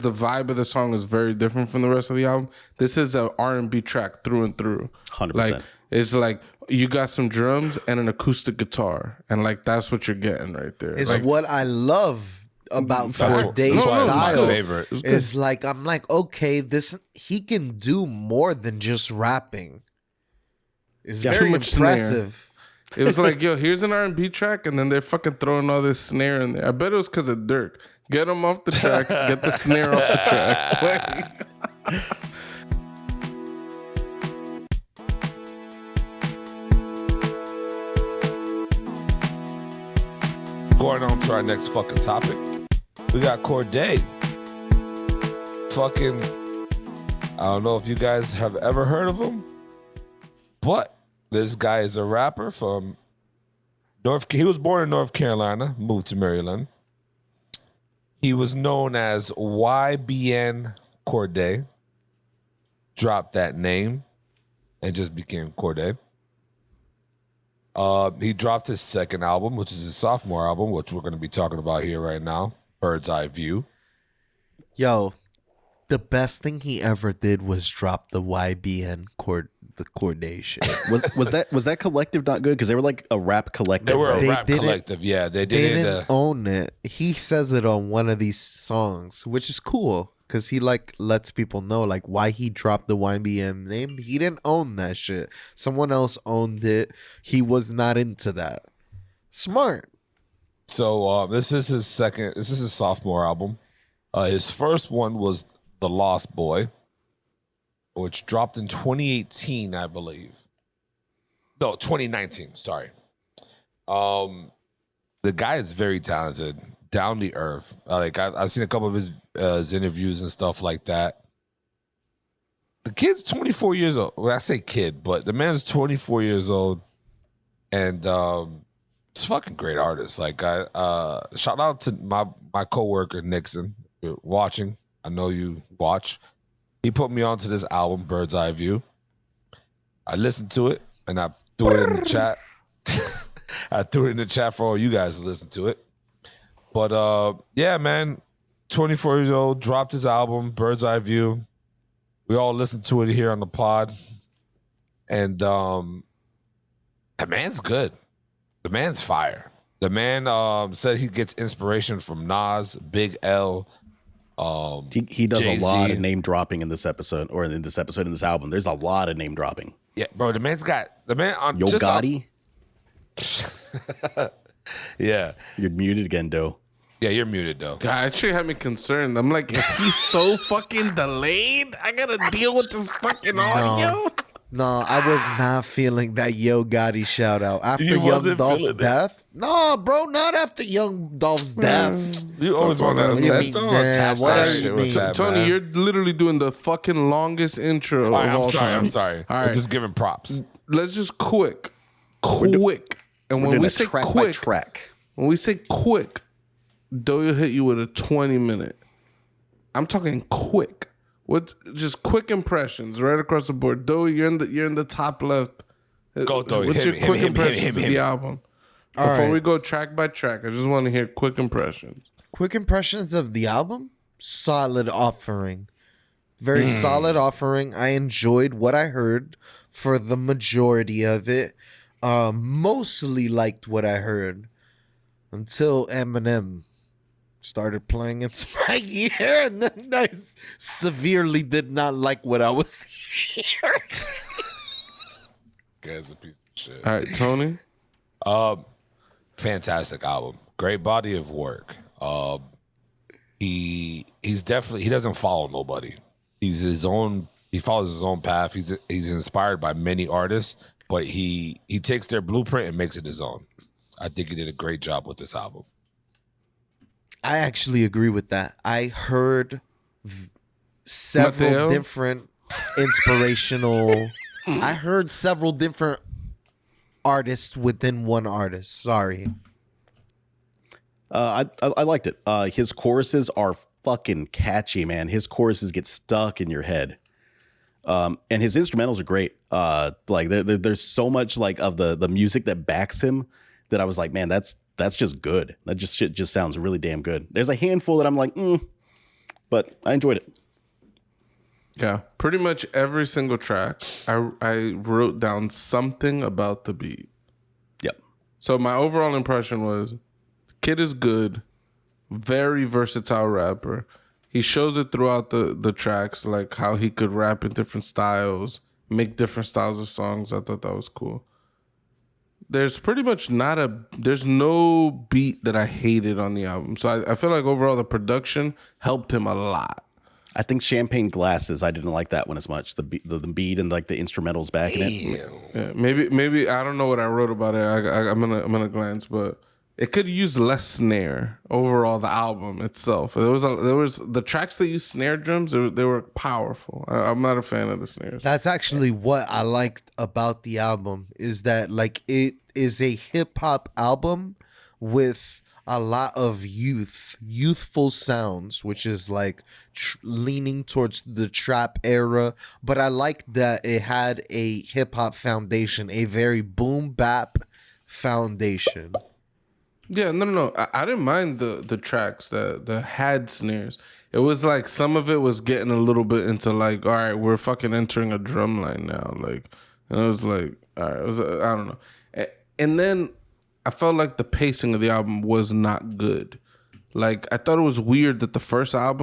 The vibe of the song is very different from the rest of the album. This is an R&B track through and through. 100%. Like, it's like you got some drums and an acoustic guitar, and like that's what you're getting right there. It's like, what I love about Cordae's Cordae's style. my favorite. Is like I'm like, okay, he can do more than just rapping. It's Yeah, very too much impressive. It was like, yo, here's an R&B track, and then they're fucking throwing all this snare in there. I bet it was because of Dirk. Get him off the track, get the snare off the track. Going on to our next fucking topic. We got Cordae. Fucking, I don't know if you guys have ever heard of him, but this guy is a rapper from he was born in North Carolina, moved to Maryland. He was known as YBN Cordae, dropped that name, and just became Cordae. He dropped his second album, which is his sophomore album, which we're going to be talking about here right now, Bird's Eye View. Yo, the best thing he ever did was drop the YBN the Cordae shit. was that collective not good? Because they were like a rap collective. They were a They rap didn't- collective, yeah. They They did didn't own it. He says it on one of these songs, which is cool because he like lets people know like why he dropped the YBN name. He didn't own that shit. Someone else owned it. He was not into that. Smart. So this is his sophomore album. His first one was The Lost Boy, which dropped in 2018, I believe. No, 2019, sorry. The guy is very talented, down to earth. I've seen a couple of his interviews and stuff like that. The kid's 24 years old. Well, I say kid, but the man's 24 years old, and it's a fucking great artist. Like, shout out to my coworker Nixon. If you're watching, I know you watch. He put me onto this album, Bird's Eye View. I listened to it, and I threw it in the chat. I threw it in the chat for all you guys to listen to it. But yeah, man, 24 years old, dropped his album, Bird's Eye View. We all listened to it here on the pod. And the man's good. The man's fire. The man said he gets inspiration from Nas, Big L. He does Jay-Z. a lot of name dropping in this episode, in this album. There's a lot of name dropping. Yeah, bro, the man on Yo Gotti. Yeah. You're muted again, Doe. Yeah, you're muted though. God, that shit had me concerned. I'm like, is he so fucking delayed? I gotta deal with this fucking audio. No, I was not feeling that Yo Gotti shout out after You Young wasn't Dolph's feeling it. death. No, bro, not after Young Dolph's death. You always want to What do you attach mean, man? What that do shit you with mean? that, Tony, man. you're literally doing the fucking longest intro All right, of all I'm time. sorry. All I'm right. just giving props. Let's just quick. And We're when doing we a say track by quick, track. when we say quick, Doe will hit you with a 20-minute. I'm talking quick. With just quick impressions right across the board. Doe, you're in the top left. Go, Doe. What's Hit your me, quick hit me, impressions hit me, of hit me. the album? All Before right. we go track by track, I just want to hear quick impressions. Quick impressions of the album? Solid offering. Very solid offering. I enjoyed what I heard for the majority of it. Mostly liked what I heard until Eminem started playing into my ear, and then I severely did not like what I was hearing. Guy's a piece of shit. All right, Tony. Fantastic album. Great body of work. He's definitely, he doesn't follow nobody. He follows his own path. He's inspired by many artists, but he takes their blueprint and makes it his own. I think he did a great job with this album. I actually agree with that. I heard several Mateo? different inspirational. I heard several different artists within one artist. Sorry. I liked it. His choruses are fucking catchy, man. His choruses get stuck in your head. And his instrumentals are great. Like there's so much like of the music that backs him that I was like, man, that's just good. That shit just sounds really damn good. There's a handful that I'm like, but I enjoyed it. Yeah, pretty much every single track, I wrote down something about the beat. Yep. So my overall impression was, kid is good, very versatile rapper. He shows it throughout the tracks, like how he could rap in different styles, make different styles of songs. I thought that was cool. There's pretty much there's no beat that I hated on the album. So I feel like overall the production helped him a lot. I think Champagne Glasses, I didn't like that one as much. The beat and like the instrumentals back in it. Yeah, maybe I don't know what I wrote about it. I'm gonna glance, but it could use less snare. Overall, the album itself, there was the tracks that use snare drums. They were powerful. I'm not a fan of the snares. That's actually what I liked about the album, is that like it is a hip hop album with a lot of youthful sounds, which is like leaning towards the trap era. But I liked that it had a hip hop foundation, a very boom bap foundation. Yeah, no. I didn't mind the tracks that had snares. It was like some of it was getting a little bit into like, all right, we're fucking entering a drum line now. Like, and it was like, all right, I don't know. And then I felt like the pacing of the album was not good. Like, I thought it was weird that the first half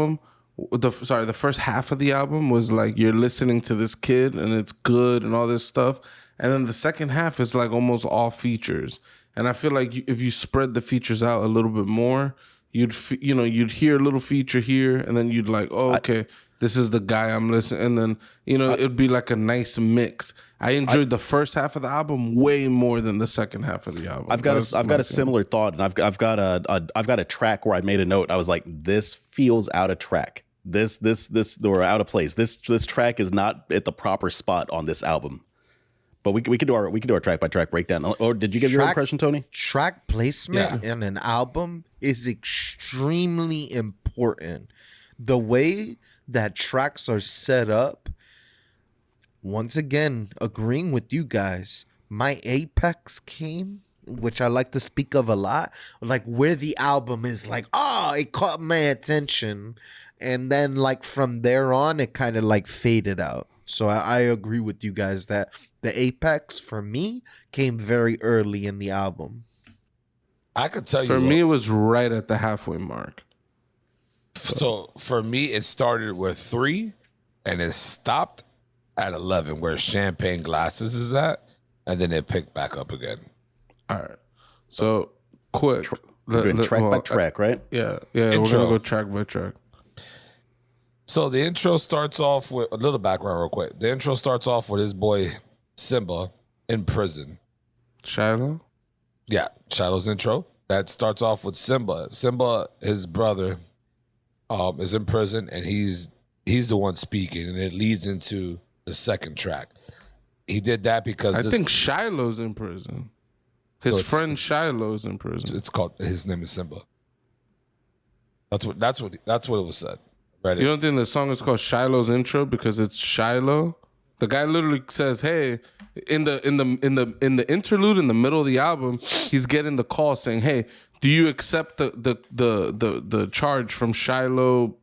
of the album was like, you're listening to this kid and it's good and all this stuff. And then the second half is like almost all features. And I feel like if you spread the features out a little bit more, you'd hear a little feature here, and then you'd like, oh, okay, this is the guy I'm listening. And then it'd be like a nice mix. I enjoyed the first half of the album way more than the second half of the album. I've got a similar thought, and I've got a track where I made a note. I was like, this feels out of track. This or out of place. This track is not at the proper spot on this album. But we could do our track by track breakdown. Or did you give your impression, Tony? Track placement in an album is extremely important. The way that tracks are set up, once again, agreeing with you guys, my apex came, which I like to speak of a lot, like where the album is like, it caught my attention. And then like from there on, it kind of like faded out. So I agree with you guys that the apex for me came very early in the album. I could tell you. For me, it was right at the halfway mark. So for me, it started with 3 and it stopped at 11, where Champagne Glasses is at, and then it picked back up again. All right. So quick. We're doing track by track, right? Yeah. We're gonna go track by track. So the intro starts off with a little background real quick. The intro starts off with his boy Simba in prison. Shiloh? Yeah, Shiloh's intro. That starts off with Simba. Simba, his brother, is in prison, and he's the one speaking, and it leads into the second track. He did that because I think Shiloh's in prison. His friend Shiloh's in prison. It's called, his name is Simba. That's what it was said. Right. You don't think the song is called Shiloh's intro because it's Shiloh? The guy literally says, "Hey," in the interlude in the middle of the album, he's getting the call saying, "Hey, do you accept the charge from Shiloh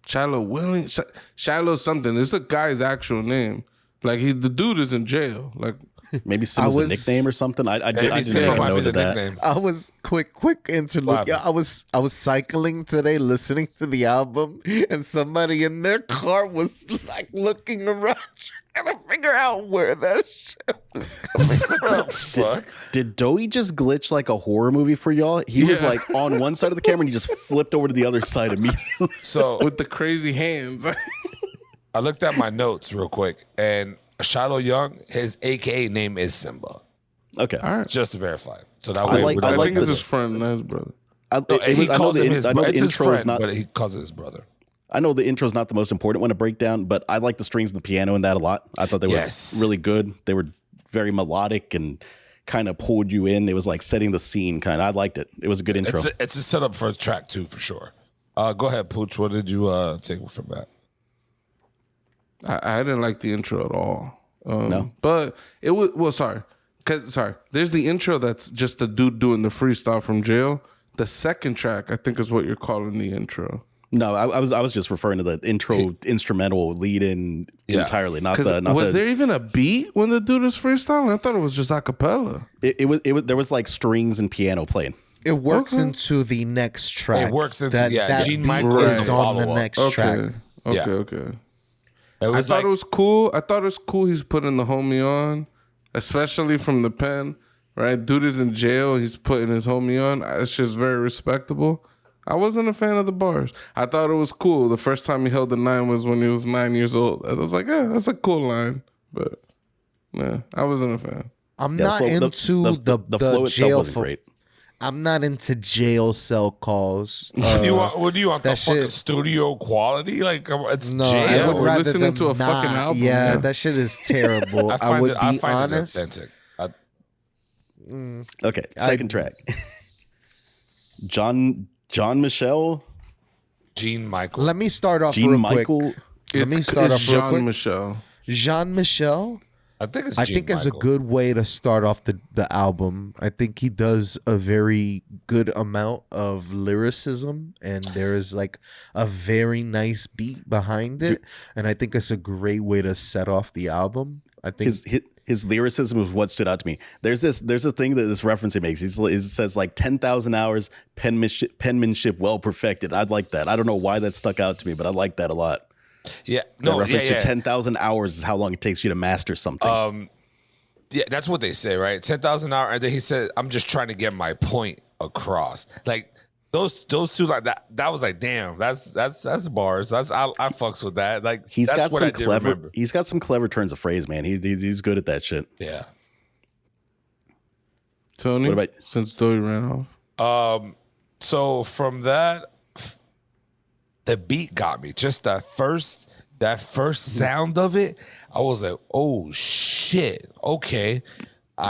Willing? Shiloh something." It's the guy's actual name. Like the dude is in jail. Like maybe Sim's a nickname or something. I didn't even know that. I was quick interlude. Yeah, I was cycling today, listening to the album, and somebody in their car was like looking around trying to figure out where that shit was coming from. Did Doey just glitch like a horror movie for y'all? He was like on one side of the camera and he just flipped over to the other side immediately. So with the crazy hands. I looked at my notes real quick, and Shiloh Young, his AKA name is Simba. Okay, all right, just to verify. So that way, I think it's his friend, not his brother. He calls him his brother. It's his friend, but he calls it his brother. I know the intro is not the most important one to break down, but I like the strings and the piano in that a lot. I thought they were really good. They were very melodic and kind of pulled you in. It was like setting the scene. Kind of, I liked it. It was a good intro. It's a setup for a track too, for sure. Go ahead, Pooch. What did you take from that? I didn't like the intro at all. No, but it was sorry. There's the intro that's just the dude doing the freestyle from jail. The second track, I think, is what you're calling the intro. No, I was just referring to the intro instrumental lead in entirely, not the. Not was there even a beat when the dude was freestyling? I thought it was just a cappella. It was there was like strings and piano playing. It works into the next track. It works into that Gene beat Michael is is on the follow-up. next track. Okay. It I was thought like, it was cool. I thought it was cool. He's putting the homie on, especially from the pen. Right, dude is in jail. He's putting his homie on. It's just very respectable. I wasn't a fan of the bars. I thought it was cool. The first time he held the 9 was when he was 9 years old. I was like, yeah, that's a cool line. But yeah, I wasn't a fan. I'm not into the flow itself jail. wasn't great. I'm not into jail cell calls. what do you want? What do you want? The that fucking shit- studio quality? Like it's No, jail. I would we're rather listening them to a not. fucking album, Yeah, yeah. that shit is terrible. I find would it- be find it honest. authentic. Okay, second track. John Michelle. Gene Michael. Let me start off Gene real Michael. quick. Let me start it's off real quick. Jean-Michel. Jean-Michel, I think it's. I Gene think is a Michael. good way to start off the album. I think he does a very good amount of lyricism, and there is like a very nice beat behind it, and I think it's a great way to set off the album. I think His lyricism is what stood out to me. There's a thing that this reference he makes. It says like 10,000 hours penmanship well perfected. I'd like that. I don't know why that stuck out to me, but I like that a lot. Yeah. That No. reference Yeah. to 10,000 hours is how long it takes you to master something. Yeah, that's what they say, right? 10,000 hours. And then he said, "I'm just trying to get my point across." Like those two, like that. That was like, damn, that's bars. I fucks with that. Like He's that's got what some I did clever. remember. He's got some clever turns of phrase, man. He's good at that shit. Yeah. Tony, What about- since Dory ran off? So from that, the beat got me. Just that first sound of it, I was like, "Oh shit, okay."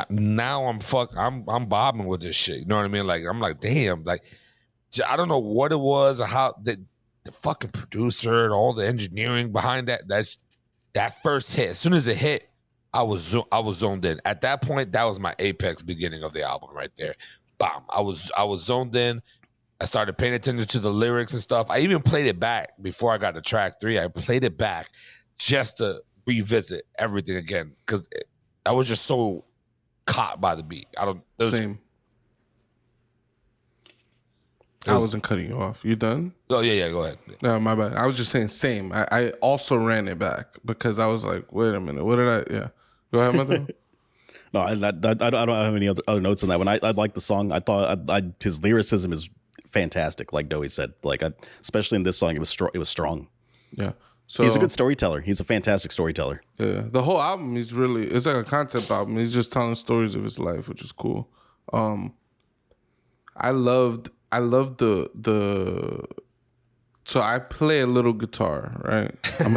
Now I'm bobbing with this shit. You know what I mean? Like I'm like, damn. Like I don't know what it was or how the fucking producer and all the engineering behind that first hit. As soon as it hit, I was zoned in. At that point, that was my apex beginning of the album right there. Bam! I was zoned in. I started paying attention to the lyrics and stuff. I even played it back before I got to track 3. I played it back just to revisit everything again because I was just so caught by the beat. Same. I wasn't cutting you off. You done? Oh yeah. Go ahead. No, my bad. I was just saying same. I also ran it back because I was like, wait a minute, what did I? Yeah. Go ahead, mother. No, I don't have any other notes on that one. I like the song. I thought his lyricism is fantastic, like Doey said. Like especially in this song, it was strong. Yeah. So He's a good storyteller. He's a fantastic storyteller. Yeah, the whole album it's like a concept album. He's just telling stories of his life, which is cool. I loved the so I play a little guitar, right? I'm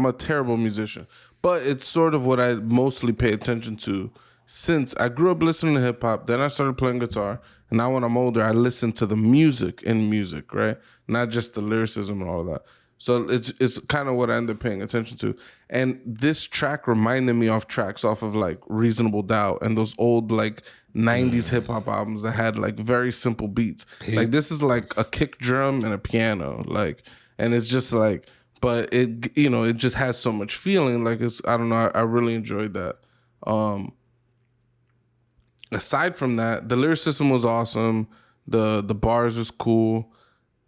a terrible musician. But it's sort of what I mostly pay attention to since I grew up listening to hip hop, then I started playing guitar, and now when I'm older, I listen to the music in music, right? Not just the lyricism and all of that. So it's kind of what I end up paying attention to. And this track reminded me of tracks off of like Reasonable Doubt and those old like 90s hip hop albums that had like very simple beats. Like this is like a kick drum and a piano, like, and it's just like, but it just has so much feeling. Like I don't know, I really enjoyed that. Aside from that, the lyricism was awesome. The bars was cool.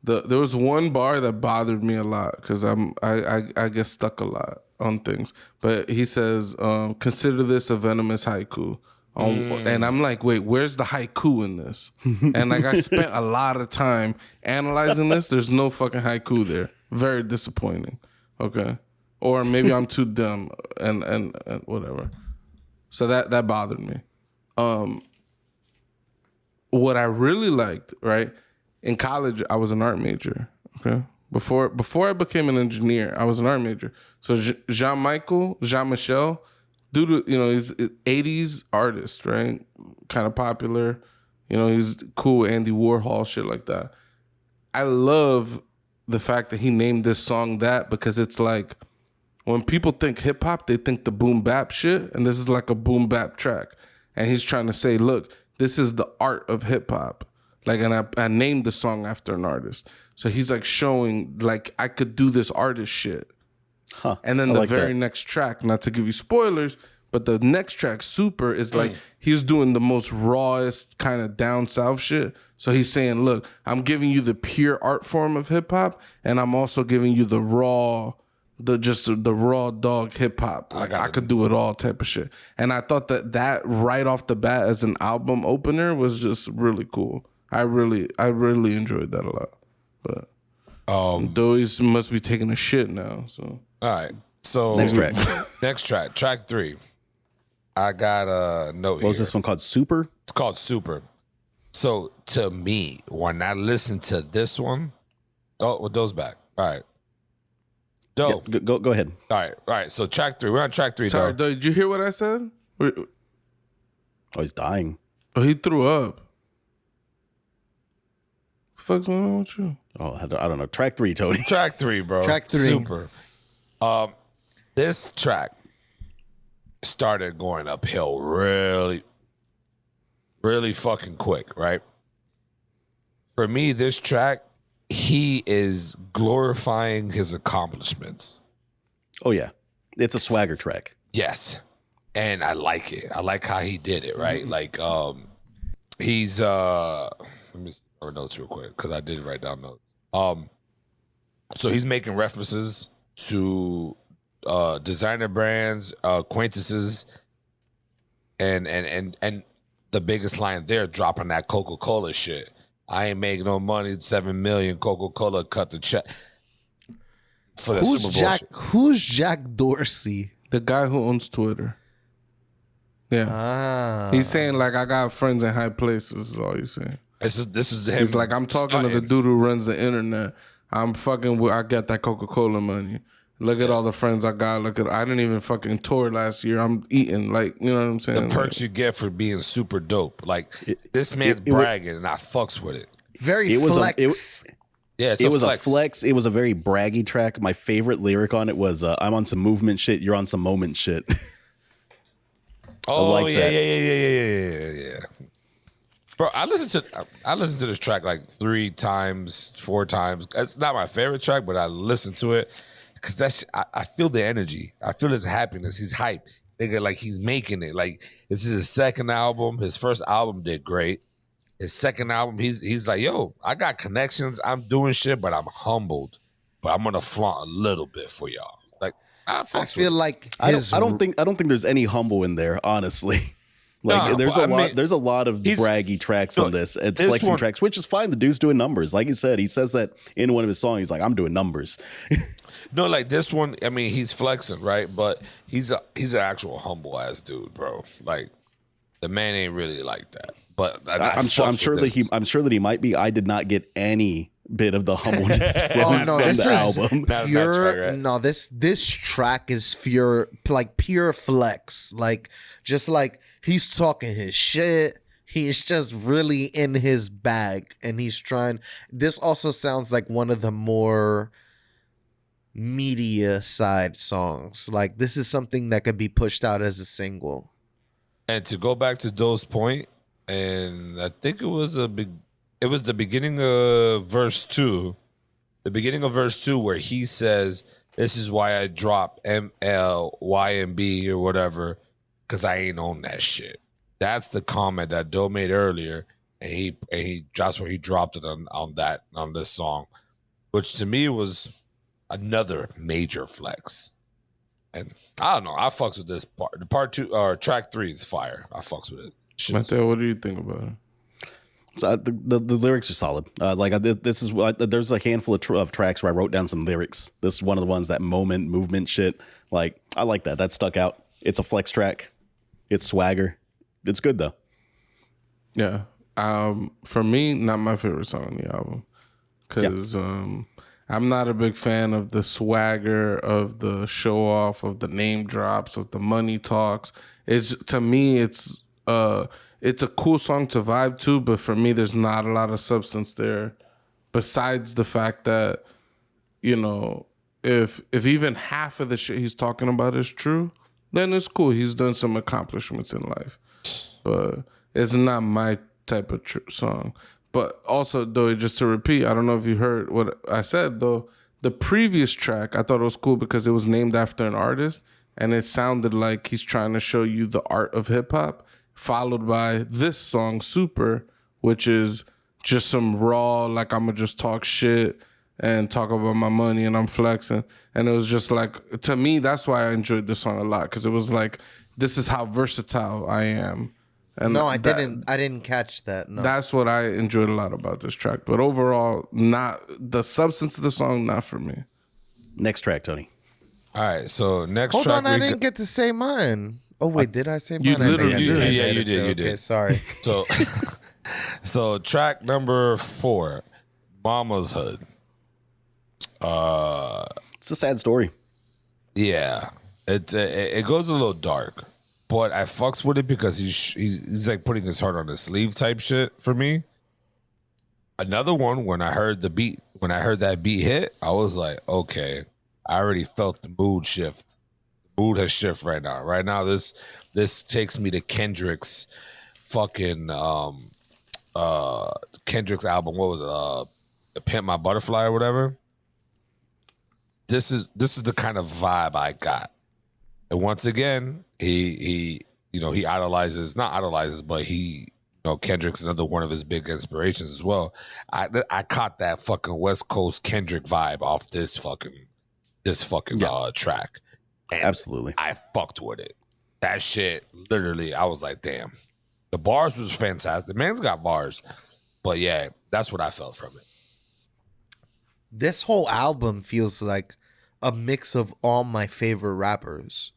There was one bar that bothered me a lot because I get stuck a lot on things. But he says, "Consider this a venomous haiku," and I'm like, "Wait, where's the haiku in this?" And like I spent a lot of time analyzing this. There's no fucking haiku there. Very disappointing. Okay, or maybe I'm too dumb and whatever. So that bothered me. What I really liked, right? In college, I was an art major. Okay, before I became an engineer, I was an art major. So Jean-Michel, dude, he's an 80s artist, right? Kind of popular. He's cool. Andy Warhol, shit like that. I love the fact that he named this song that because it's like when people think hip hop, they think the boom bap shit, and this is like a boom bap track. And he's trying to say, look, this is the art of hip hop. Like, and I named the song after an artist. So he's like showing like I could do this artist shit. Huh. And then I the like very that. next track, not to give you spoilers, but the next track, Super, is like he's doing the most rawest kind of down south shit. So he's saying, look, I'm giving you the pure art form of hip hop, and I'm also giving you the raw, the raw dog hip hop. Like I could do it all type of shit. And I thought that right off the bat as an album opener was just really cool. I really enjoyed that a lot. But Doey's must be taking a shit now. So all right. So Next track. Track 3. I got a note What was here. this one called? Super? It's called Super. So to me, when I listen to this one, with those back. All right. Dope. Yeah, go ahead. All right. So track 3. We're on track 3, sorry, though. did you hear what I said? Oh, he's dying. Oh, he threw up. What the fuck's going on with you? Oh, I don't know. Track 3, Tony. Track 3, bro. Track 3. Super. This track started going uphill really, really fucking quick, right? For me, this track, he is glorifying his accomplishments. Oh, yeah. It's a swagger track. Yes. And I like it. I like how he did it, right? Like, he's let me see our notes real quick because I did write down notes. So he's making references to designer brands, acquaintances, and the biggest line there, dropping that Coca-Cola shit. I ain't making no money. 7 million. Coca-Cola cut the check for the Super Bowl shit. Who's Jack Dorsey? The guy who owns Twitter. Yeah. Ah. He's saying like I got friends in high places is all he's saying. This is him. He's like, I'm talking to the dude who runs the internet. I got that Coca-Cola money. Look at all the friends I got. I didn't even fucking tour last year. I'm eating, like, you know what I'm saying? The perks you get for being super dope. Like, this man's bragging, and I fucks with it. Very It was flex. Yeah, it's It a was flex. a flex. It was a very braggy track. My favorite lyric on it was, I'm on some movement shit. You're on some moment shit. Oh, like that. yeah. Bro, I listened to this track like 3 times, 4 times. It's not my favorite track, but I listened to it because I feel the energy. I feel his happiness. He's hype. Nigga, like he's making it. Like this is his second album. His first album did great. His second album, he's like, yo, I got connections. I'm doing shit, but I'm humbled. But I'm gonna flaunt a little bit for y'all. Like I feel like I don't think there's any humble in there, honestly. Like there's a lot of braggy tracks on this and flexing tracks, which is fine. The dude's doing numbers. Like he says that in one of his songs. He's like, I'm doing numbers. No, like this one, I mean, he's flexing, right? But he's an actual humble ass dude, bro. Like the man ain't really like that. But I'm sure that he might be. I did not get any bit of the humbleness from the album. Pure. No, this track is pure flex. Like just like he's talking his shit. He's just really in his bag, and he's trying. This also sounds like one of the more media side songs. Like this is something that could be pushed out as a single. And to go back to Doe's point, and I think it was the beginning of verse 2. The beginning of verse 2 where he says, this is why I drop MLYMB or whatever, because I ain't on that shit. That's the comment that Doe made earlier, and that's where he dropped it on this song, which to me was another major flex. And I don't know, I fucks with this part. The part 2 or track 3 is fire. I fucks with it. Mateo, what do you think about it? So the lyrics are solid. There's a handful of tracks where I wrote down some lyrics. This is one of the ones, that movement shit. Like I like that. That stuck out. It's a flex track. It's swagger. It's good though. Yeah. For me, not my favorite song on the album because I'm not a big fan of the swagger, of the show off, of the name drops, of the money talks. To me, it's a cool song to vibe to, but for me, there's not a lot of substance there. Besides the fact that, you know, if even half of the shit he's talking about is true, then it's cool. He's done some accomplishments in life, but it's not my type of song. But also, though, just to repeat, I don't know if you heard what I said, though. The previous track, I thought it was cool because it was named after an artist, and it sounded like he's trying to show you the art of hip hop, followed by this song, Super, which is just some raw, like, I'm going to just talk shit and talk about my money and I'm flexing. And it was just like, to me, that's why I enjoyed this song a lot, because it was like, this is how versatile I am. And No, I didn't catch that. No. that's what I enjoyed a lot about this track. But overall, not the substance of the song, not for me. Next track, Tony. All right, so next Hold track. on, I didn't get to say mine. Oh wait, did I say mine? You I think I literally did. did. Yeah, you I did, you Okay, did. sorry. So, so track number 4, Mama's Hood. It's a sad story. Yeah, it goes a little dark, but I fucks with it because he's like putting his heart on his sleeve type shit for me. Another one, when I heard that beat hit, I was like, okay, I already felt the mood shift. The mood has shifted right now. Right now, this takes me to Kendrick's fucking Kendrick's album. What was it? Pimp My Butterfly or whatever. This is the kind of vibe I got. And once again, he idolizes, not idolizes, but Kendrick's another one of his big inspirations as well. I caught that fucking West Coast Kendrick vibe off this fucking track. And Absolutely. I fucked with it. That shit, literally, I was like, damn. The bars was fantastic. The man's got bars. But yeah, that's what I felt from it. This whole album feels like a mix of all my favorite rappers.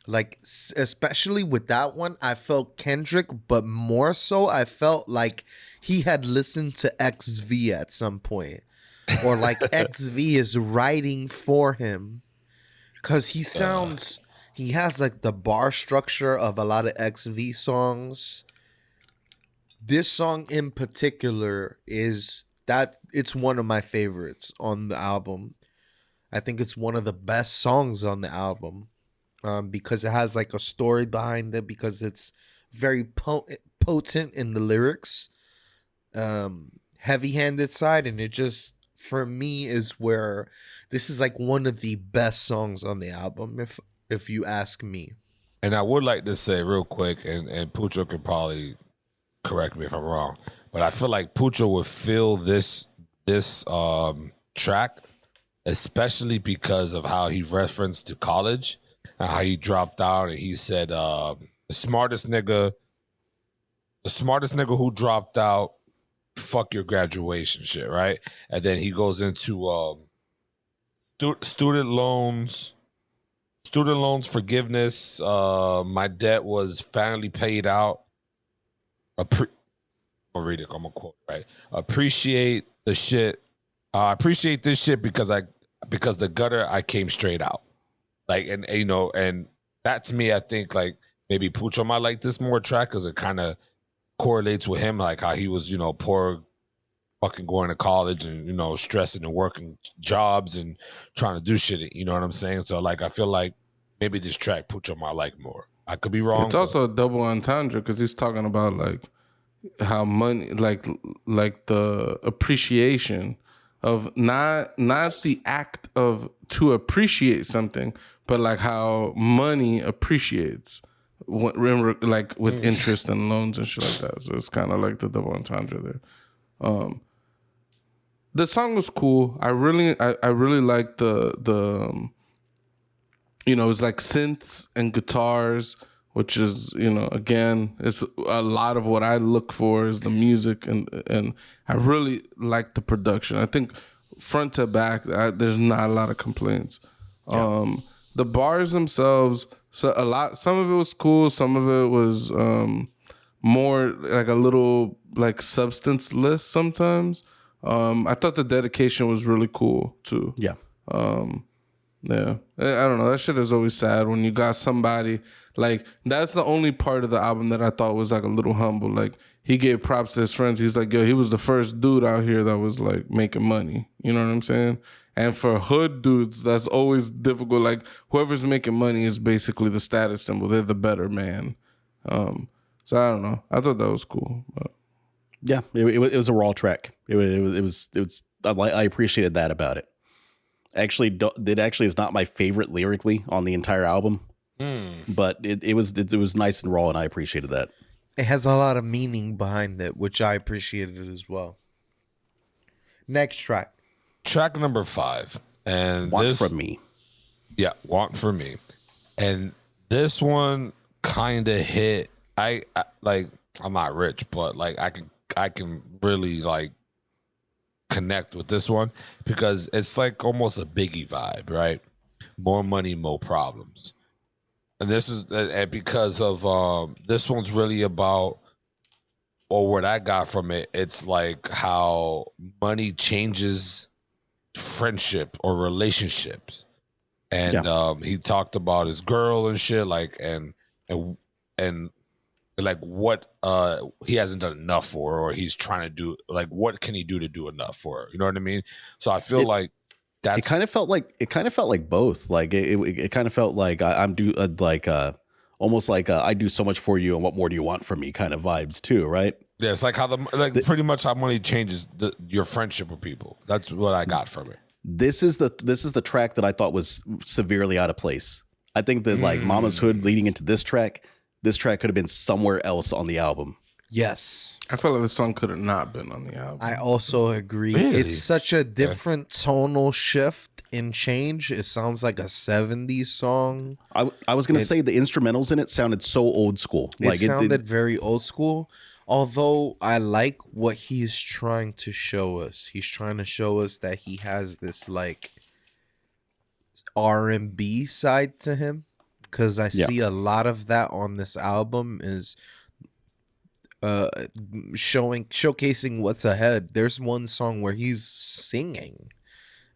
Like, especially with that one, I felt Kendrick, but more so, I felt like he had listened to XV at some point. Or like XV is writing for him. Because he has like the bar structure of a lot of XV songs. This song in particular it's one of my favorites on the album. I think it's one of the best songs on the album. Because it has like a story behind it, because it's very potent in the lyrics, heavy-handed side, and it just, for me, is where this is like one of the best songs on the album, if you ask me. And I would like to say real quick, and Pucho could probably correct me if I'm wrong, but I feel like Pucho would feel this track, especially because of how he referenced to college. How he dropped out, and he said the smartest nigga who dropped out, fuck your graduation shit, right? And then he goes into student loans forgiveness. My debt was finally paid out. I'll read it. I'm gonna quote right. Appreciate the shit. I appreciate this shit because the gutter I came straight out. Like, and that to me, I think like maybe Pucho might like this more track because it kind of correlates with him, like how he was, poor, fucking going to college and, stressing and working jobs and trying to do shit. You know what I'm saying? So like, I feel like maybe this track Pucho might like more. I could be wrong. It's also a double entendre because he's talking about like how money, like the appreciation of not the act of to appreciate something, but like how money appreciates, like with interest and loans and shit like that. So it's kind of like the double entendre there. The song was cool. I really liked the it's like synths and guitars, which is, again, it's a lot of what I look for is the music, and I really like the production. I think front to back, there's not a lot of complaints. Yeah. The bars themselves, some of it was cool, some of it was more like a little like substance-less sometimes. I thought the dedication was really cool too. Yeah. Yeah, I don't know. That shit is always sad when you got somebody like that's the only part of the album that I thought was like a little humble. Like he gave props to his friends. He's like, yo, he was the first dude out here that was like making money. You know what I'm saying? And for hood dudes, that's always difficult. Like whoever's making money is basically the status symbol. They're the better man. So I don't know. I thought that was cool. But. Yeah, it was a raw track. It was. I appreciated that about it. Actually, it actually is not my favorite lyrically on the entire album, but it was nice and raw, and I appreciated that. It has a lot of meaning behind it, which I appreciated as well. Next track. Track number 5. And Want this from me. Yeah, Want for Me. And this one kind of hit. I like, I'm not rich, but like I can really like connect with this one because it's like almost a Biggie vibe, right? More money, more problems. And this is and because of this one's really about, or what I got from it, it's like how money changes friendship or relationships. And he talked about his girl and shit, like and like what he hasn't done enough for, or he's trying to do, like what can he do to do enough for her? You know what I mean? So I feel like that's, it kind of felt like both. Like it kind of felt like I'm almost like I do so much for you, and what more do you want from me? Kind of vibes too, right? yeah, it's like how pretty much how money changes your friendship with people. That's what I got from it. This is the track that I thought was severely out of place. I think that like Mama's Hood leading into this track could have been somewhere else on the album. Yes. I feel like the song could have not been on the album. I also agree. Really? It's such a different tonal shift and change. It sounds like a 70s song. I was going to say the instrumentals in it sounded so old school. It sounded very old school. Although I like what he's trying to show us. He's trying to show us that he has this like R&B side to him. Because I see a lot of that on this album is showcasing what's ahead. There's one song where he's singing,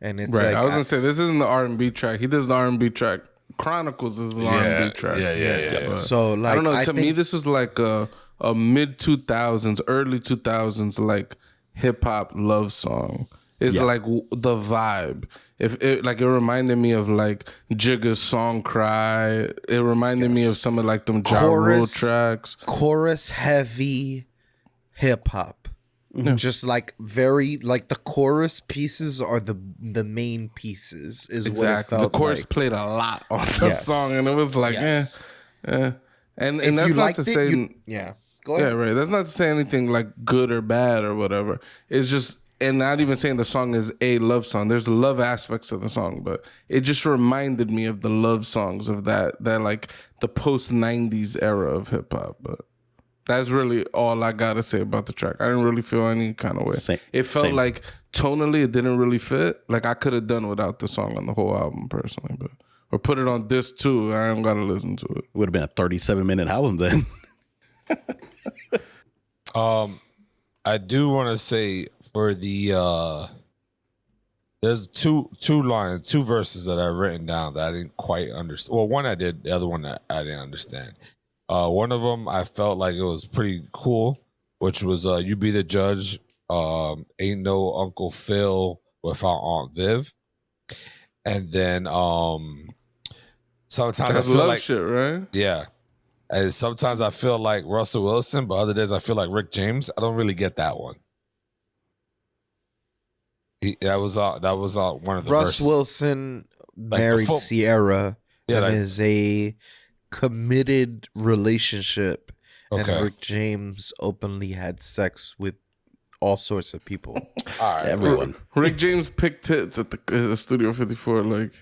and it's right. like, I was gonna say this isn't the R&B track. He does the R&B track. Chronicles is the R&B track. Yeah. So like, I don't know. I To think, me, this was like a mid 2000s, early 2000s, like hip hop love song. It's like the vibe. If it like, it reminded me of like Jigga's Song Cry. It reminded me of some of like them Ja Rule tracks. chorus heavy hip hop. Just like very like the chorus pieces are the main pieces is what it felt The chorus like. played a lot on the song, and it was like, And If that's you not liked to it, say, go ahead. yeah, right. That's not to say anything like good or bad or whatever. It's just, and not even saying the song is a love song. There's love aspects of the song, but it just reminded me of the love songs of that like the post 90s era of hip hop. But that's really all I gotta say about the track. I didn't really feel any kind of way. It felt like tonally it didn't really fit. Like I could have done without the song on the whole album personally, but or put it on this too. I don't gotta listen to it. Would have been a 37-minute album then. I do want to say for the there's two verses that I've written down that I didn't quite understand. Well, one I did, the other one that I didn't understand. One of them I felt like it was pretty cool, which was "You Be the Judge." Ain't no Uncle Phil without Aunt Viv, and then sometimes I That's feel love like shit, right? yeah. And sometimes I feel like Russell Wilson, but other days I feel like Rick James. I don't really get that one. That was one of the Russ verses. Wilson Like married Sierra and like- is a committed relationship, Okay. and Rick James openly had sex with all sorts of people. All right. Everyone. Rick James picked tits at the Studio 54. Like,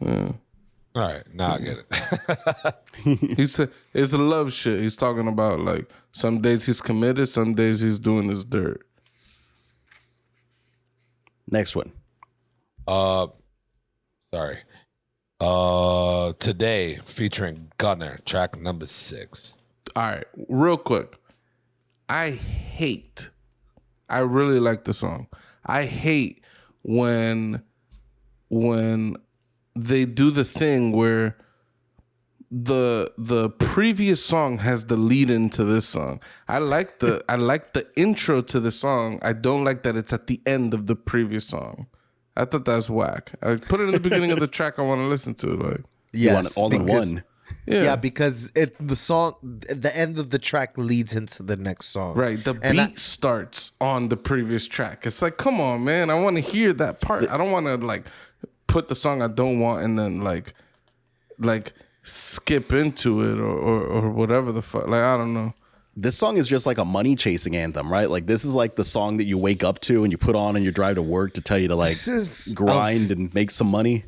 yeah. All right. Now I get it. He said it's a love shit. He's talking about like some days he's committed, some days he's doing his dirt. Next one. Sorry. Today featuring Gunner, track number 6. All right, real quick. I really like the song. I hate when they do the thing where the previous song has the lead into this song. I like the intro to the song. I don't like that it's at the end of the previous song. I thought that's whack. I put it in the beginning of the track I want to listen to. Like, You want it all in one. Yeah, because the end of the track leads into the next song. Right. The beat starts on the previous track. It's like, come on, man. I want to hear that part. I don't want to like put the song I don't want and then like skip into it or whatever the fuck. Like, I don't know. This song is just like a money chasing anthem, right? Like this is like the song that you wake up to and you put on and you drive to work to tell you to like grind and make some money.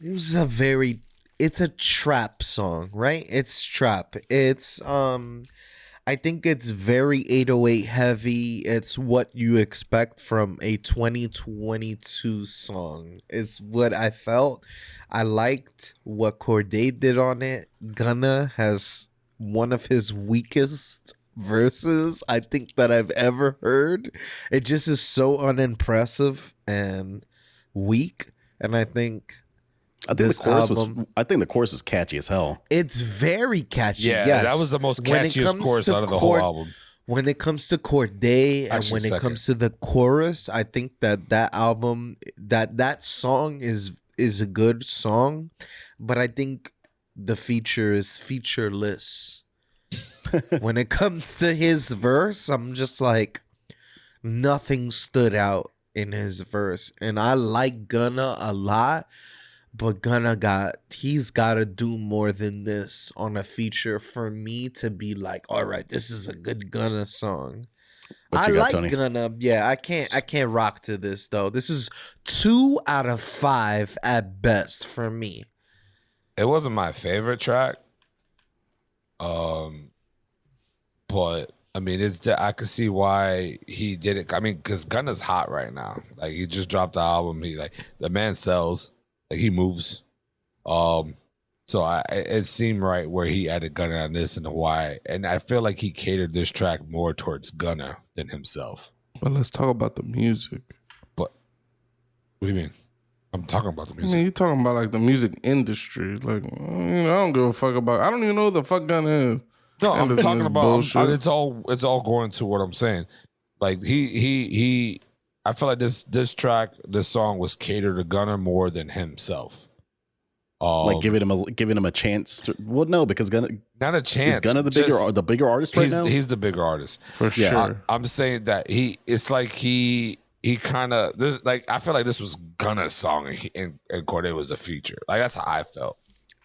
It's a trap song, right? It's trap. It's I think it's very 808 heavy. It's what you expect from a 2022 song. Is what I felt. I liked what Cordae did on it. Gunna has one of his weakest verses I think that I've ever heard. It just is so unimpressive and weak. And I think the chorus was catchy as hell. It's very catchy. Yeah, yes. that was the most catchiest chorus out of the whole album. When it comes to Cordae and Actually, when it comes to the chorus, I think that album, that song is a good song, but I think the feature is featureless. When it comes to his verse, I'm just like, nothing stood out in his verse. And I like Gunna a lot, but he's got to do more than this on a feature for me to be like, all right, this is a good Gunna song. I like Tony? Gunna. Yeah, I can't rock to this though. This is 2 out of 5 at best for me. It wasn't my favorite track. But I mean, I could see why he did it. I mean, because Gunna's hot right now. Like he just dropped the album. The man sells. Like he moves. So it seemed right where he added Gunna on this and why. And I feel like he catered this track more towards Gunna than himself. But let's talk about the music. But what do you mean? I'm talking about the music. I mean, you're talking about like the music industry. Like, I don't give a fuck about. I don't even know who the fuck Gunna is. No, I'm talking about. It's all going to what I'm saying. Like he. I feel like this song was catered to Gunna more than himself. Like giving him a chance to. Well, no, because Gunna not a chance. Is Gunna the bigger artist right now? He's the bigger artist for sure. I'm saying that it's like he kind of like I feel like this was Gunna's song and Cordae was a feature. Like that's how I felt.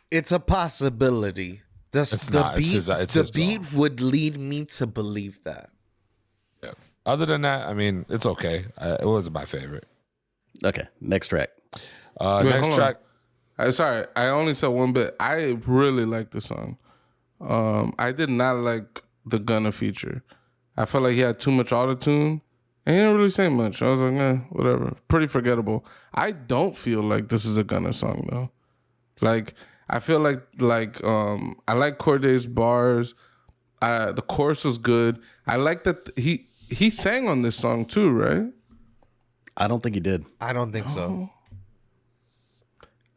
It's a possibility. The beat would lead me to believe that. Yeah. Other than that, I mean, it's okay. It wasn't my favorite. Okay, next track. Next track. Sorry, I only said one bit. I really like the song. I did not like the Gunna feature. I felt like he had too much autotune. And he didn't really say much. I was like, whatever. Pretty forgettable. I don't feel like this is a Gunna song though. Like I feel like I like Cordae's bars. The chorus was good. I like that he sang on this song too, right? I don't think he did. I don't think so.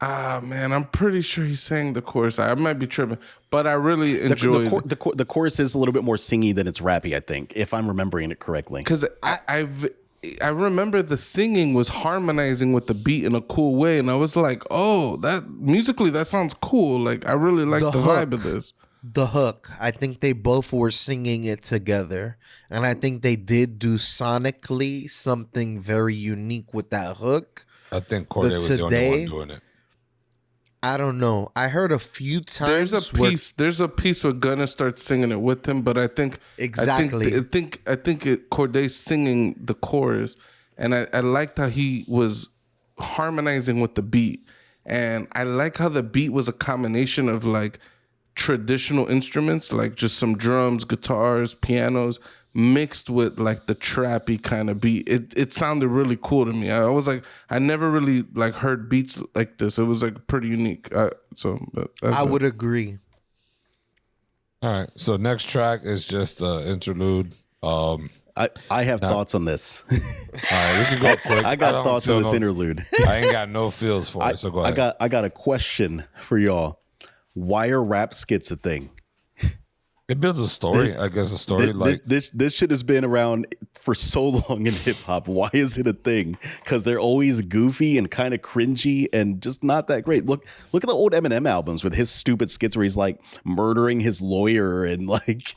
Man, I'm pretty sure he sang the chorus. I might be tripping, but I really enjoyed the chorus is a little bit more singy than it's rappy, I think, if I'm remembering it correctly. Because I remember the singing was harmonizing with the beat in a cool way, and I was like, oh, that musically that sounds cool. Like I really like the vibe of this. The hook. I think they both were singing it together, and I think they did do sonically something very unique with that hook. I think Cordae was the only one doing it. I don't know. I heard a few times. There's a piece where Gunna starts singing it with him, but I think exactly. I think Cordae's singing the chorus, and I liked how he was harmonizing with the beat, and I like how the beat was a combination of like traditional instruments, like just some drums, guitars, pianos, mixed with like the trappy kind of beat. It sounded really cool to me. I was like, I never really like heard beats like this. It was like pretty unique. I would agree. All right. So next track is just Interlude. I have thoughts on this. All right, we can go quick. I got thoughts on this interlude. I ain't got no feels for it. So go ahead. I got a question for y'all. Why are rap skits a thing? It builds a story. I guess a story This shit has been around for so long in hip hop. Why is it a thing? Because they're always goofy and kind of cringy and just not that great. Look at the old Eminem albums with his stupid skits where he's like murdering his lawyer and like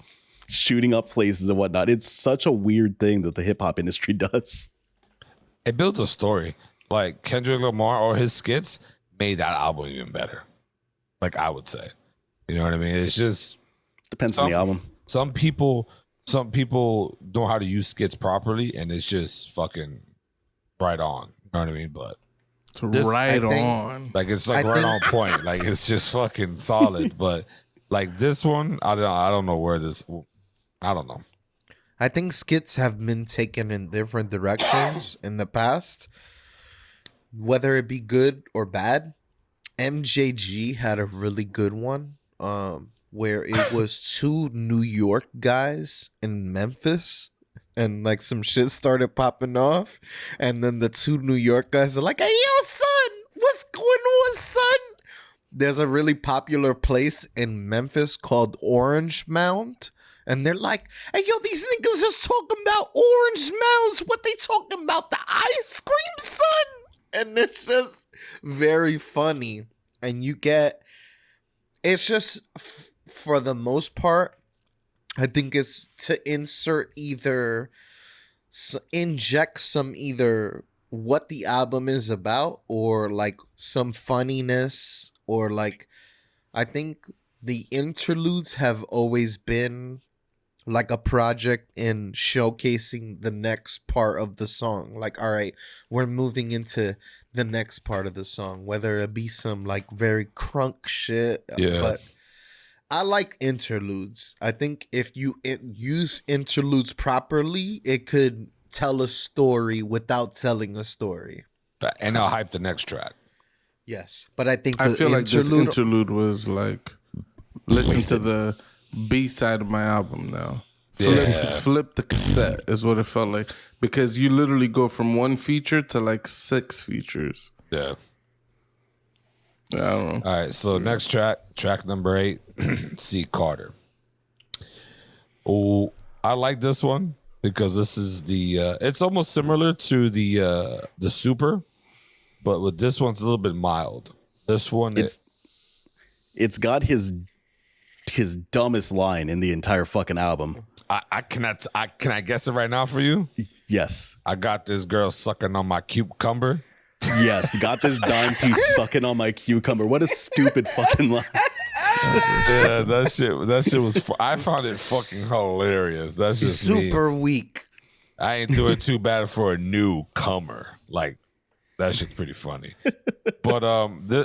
shooting up places and whatnot. It's such a weird thing that the hip hop industry does. it builds a story. Like Kendrick Lamar or his skits made that album even better. Like I would say, you know what I mean? It's just depends on the album. Some people know how to use skits properly, and it's just fucking right on. You know what I mean? But it's right on. Like it's like right on point. Like it's just fucking solid. But like this one, I don't know where this. I don't know. I think skits have been taken in different directions in the past, whether it be good or bad. MJG had a really good one. Where it was two New York guys in Memphis and like some shit started popping off. And then the two New York guys are like, hey, yo, son, what's going on, son? There's a really popular place in Memphis called Orange Mound. And they're like, hey, yo, these niggas is talking about Orange Mounds. What they talking about? The ice cream, son? And it's just very funny. And you get, it's just... for the most part, I think it's to inject some either what the album is about or like some funniness or like, I think the interludes have always been like a project in showcasing the next part of the song. Like, all right, we're moving into the next part of the song, whether it be some like very crunk shit. Yeah. But I like interludes. I think if you use interludes properly, it could tell a story without telling a story. And I'll hype the next track. Yes, but I think I feel like this interlude was like, listen to the B side of my album now. Flip the cassette is what it felt like. Because you literally go from one feature to like 6 features. Yeah. I don't know. All right, so next track number 8, C. Carter. Oh, I like this one because this is the it's almost similar to the Super, but with this one's a little bit mild. This one it's got his dumbest line in the entire fucking album. Can I guess it right now for you? Yes. I got this girl sucking on my cucumber. Yes, got this dime piece sucking on my cucumber. What a stupid fucking line. Yeah, that shit was. I found it fucking hilarious. That's just super weak. I ain't doing too bad for a newcomer. Like that shit's pretty funny. But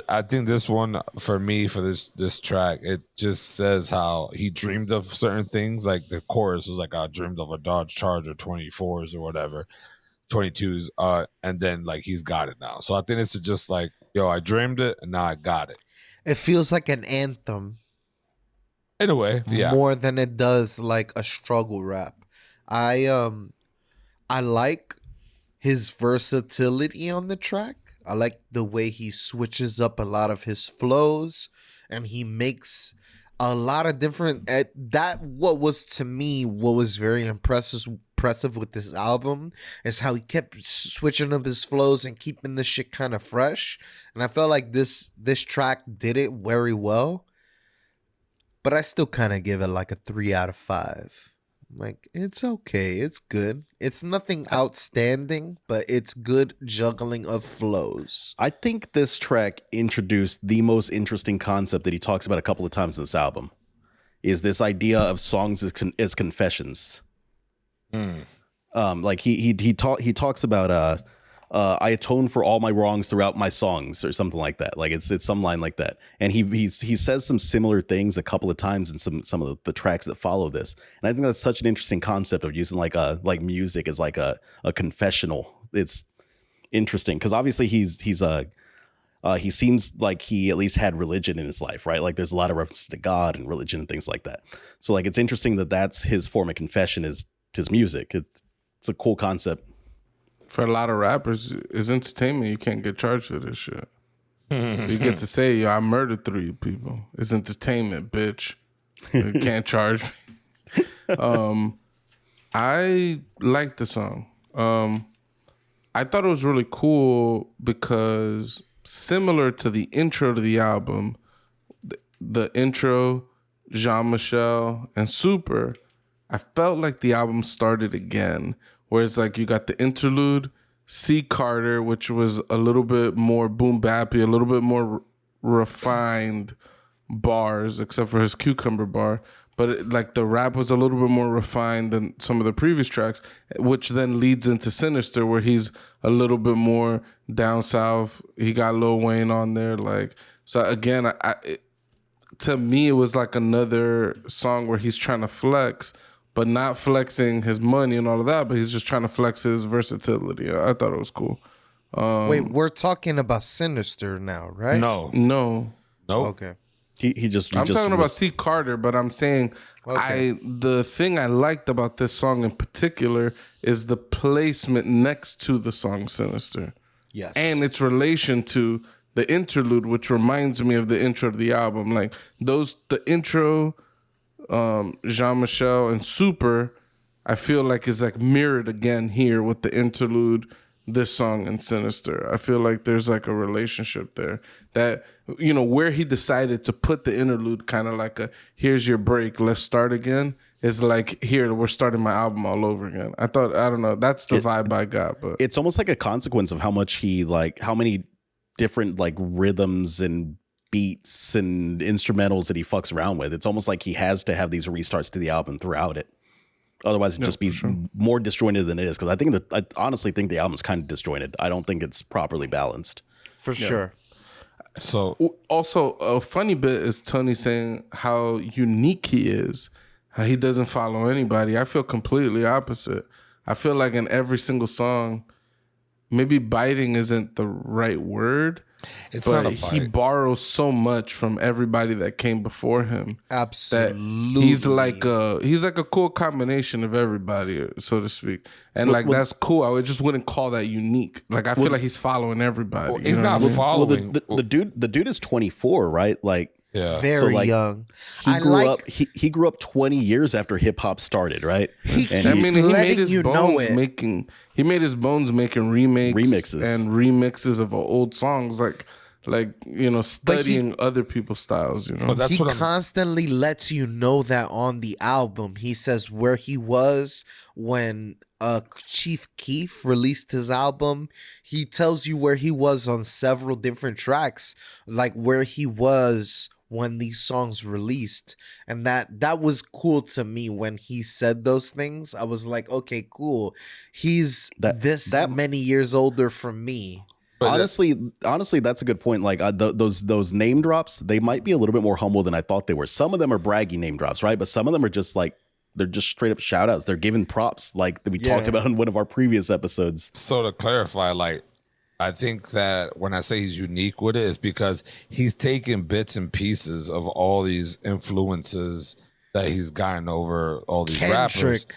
I think this one for me for this track, it just says how he dreamed of certain things. Like the chorus was like, I dreamed of a Dodge Charger 24s or whatever. 22s, and then like he's got it now. So I think this is just like, yo, I dreamed it and now I got it. It feels like an anthem. In a way, yeah. More than it does like a struggle rap. I like his versatility on the track. I like the way he switches up a lot of his flows and he makes a lot of different what was very impressive with this album is how he kept switching up his flows and keeping the shit kind of fresh. And I felt like this track did it very well. But I still kind of give it like a 3 out of 5. Like, it's okay. It's good. It's nothing outstanding, but it's good juggling of flows. I think this track introduced the most interesting concept that he talks about a couple of times in this album, is this idea of songs as confessions. Like he talks about I atone for all my wrongs throughout my songs or something like that. Like it's some line like that. And he says some similar things a couple of times in some of the tracks that follow this. And I think that's such an interesting concept of using like music as like a confessional. It's interesting because obviously he seems like he at least had religion in his life, right? Like there's a lot of references to God and religion and things like that. So like it's interesting that that's his form of confession is his music. It's a cool concept. For a lot of rappers, it's entertainment. You can't get charged for this shit. So you get to say, yo, I murdered 3 people. It's entertainment, bitch. You can't charge me. I liked the song. I thought it was really cool because similar to the intro to the album, the intro, Jean-Michel, and Super, I felt like the album started again. Whereas like you got the interlude, C. Carter, which was a little bit more boom bappy, a little bit more refined bars, except for his cucumber bar. But like the rap was a little bit more refined than some of the previous tracks, which then leads into Sinister, where he's a little bit more down south. He got Lil Wayne on there, like so. Again, to me, it was like another song where he's trying to flex, but not flexing his money and all of that, but he's just trying to flex his versatility. I thought it was cool. Wait, we're talking about Sinister now, right? No. No. Okay. He just. I'm talking about C. Carter, but I'm saying the thing I liked about this song in particular is the placement next to the song Sinister. Yes. And its relation to the interlude, which reminds me of the intro to the album. Like the intro, Jean-Michel and Super, I feel like is like mirrored again here with the interlude, this song and Sinister. I feel like there's like a relationship there that, you know, where he decided to put the interlude kind of like a, here's your break, let's start again, is like, here, we're starting my album all over again. I don't know, that's the vibe I got. But it's almost like a consequence of how much he like, how many different like rhythms and beats and instrumentals that he fucks around with. It's almost like he has to have these restarts to the album throughout it. Otherwise, it'd just be more disjointed than it is. Because I honestly think the album's kind of disjointed. I don't think it's properly balanced. For sure. So also a funny bit is Tony saying how unique he is, how he doesn't follow anybody. I feel completely opposite. I feel like in every single song, maybe biting isn't the right word. it's But not a bite. he borrows so much from everybody that came before him. Absolutely. He's like a cool combination of everybody, so to speak. And like that's cool. I just wouldn't call that unique. Like I feel like he's following everybody. Well, you he's know not what I mean? following. The dude is 24, right? Like, Yeah. very like, young. he grew up 20 years after hip hop started, right? He And keeps I mean, he made letting his you know bones it. making. He made his bones making remixes and remixes of old songs, like you know, studying other people's styles. You know, But that's he what I'm. constantly lets you know that on the album. He says where he was when Chief Keef released his album. He tells you where he was on several different tracks, like where he was when these songs released. And that was cool to me when he said those things. I was like, okay, cool. He's that many years older from me. But honestly, that's a good point. Like those name drops, they might be a little bit more humble than I thought they were. Some of them are braggy name drops, right? But some of them are just like, they're just straight up shout outs. They're giving props, like that we talked about in one of our previous episodes. So to clarify, like, I think that when I say he's unique with it, it's because he's taking bits and pieces of all these influences that he's gotten over all these rappers. Kendrick,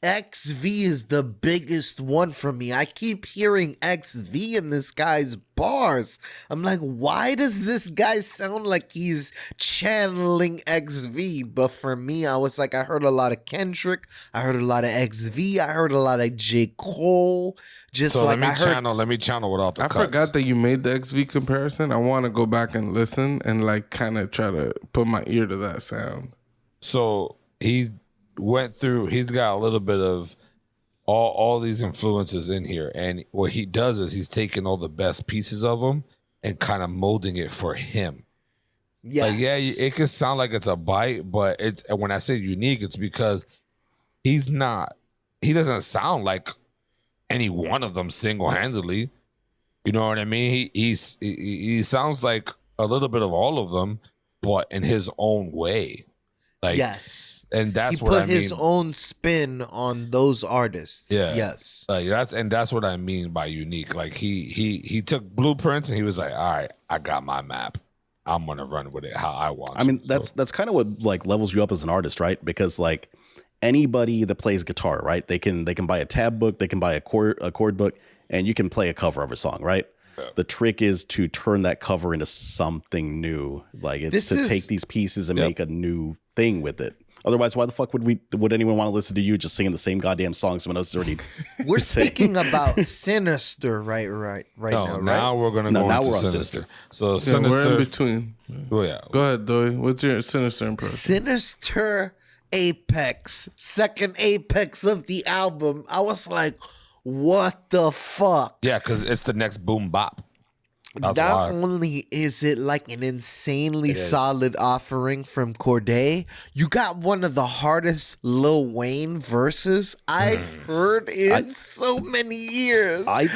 XV is the biggest one for me. I keep hearing XV in this guy's bars. I'm like, why does this guy sound like he's channeling XV? But for me, I was like, I heard a lot of Kendrick. I heard a lot of XV. I heard a lot of J. Cole. Just So like let me channel without the I cuts. forgot that you made the XV comparison. I want to go back and listen and like kind of try to put my ear to that sound. So he went through, he's got a little bit of all these influences in here, and what he does is he's taking all the best pieces of them and kind of molding it for him. yes. Like, yeah, it can sound like it's a bite, but it's, when I say unique, it's because he doesn't sound like any one of them single-handedly. You know what I mean? He sounds like a little bit of all of them, but in his own way. Like, yes. and that's He what put I mean. his own spin on those artists. Yeah. Yes. Like that's what I mean by unique. Like he took blueprints and he was like, all right, I got my map. I'm gonna run with it how I want. I mean, to. that's kind of what like levels you up as an artist, right? Because like anybody that plays guitar, right? They can buy a tab book, they can buy a chord book, and you can play a cover of a song, right? The trick is to turn that cover into something new. Like it's take these pieces and make a new thing with it. Otherwise, why the fuck would anyone want to listen to you just singing the same goddamn song someone else is already? We're speaking about Sinister right now. Now we're gonna go into Sinister. So Sinister, we're in between. Oh yeah, go ahead, Doy. What's your Sinister impression? Sinister apex, second apex of the album. I was like, what the fuck? Yeah, because it's the next boom bop. That's Not only is it like an insanely solid offering from Cordae, you got one of the hardest Lil Wayne verses I've heard in so many years. I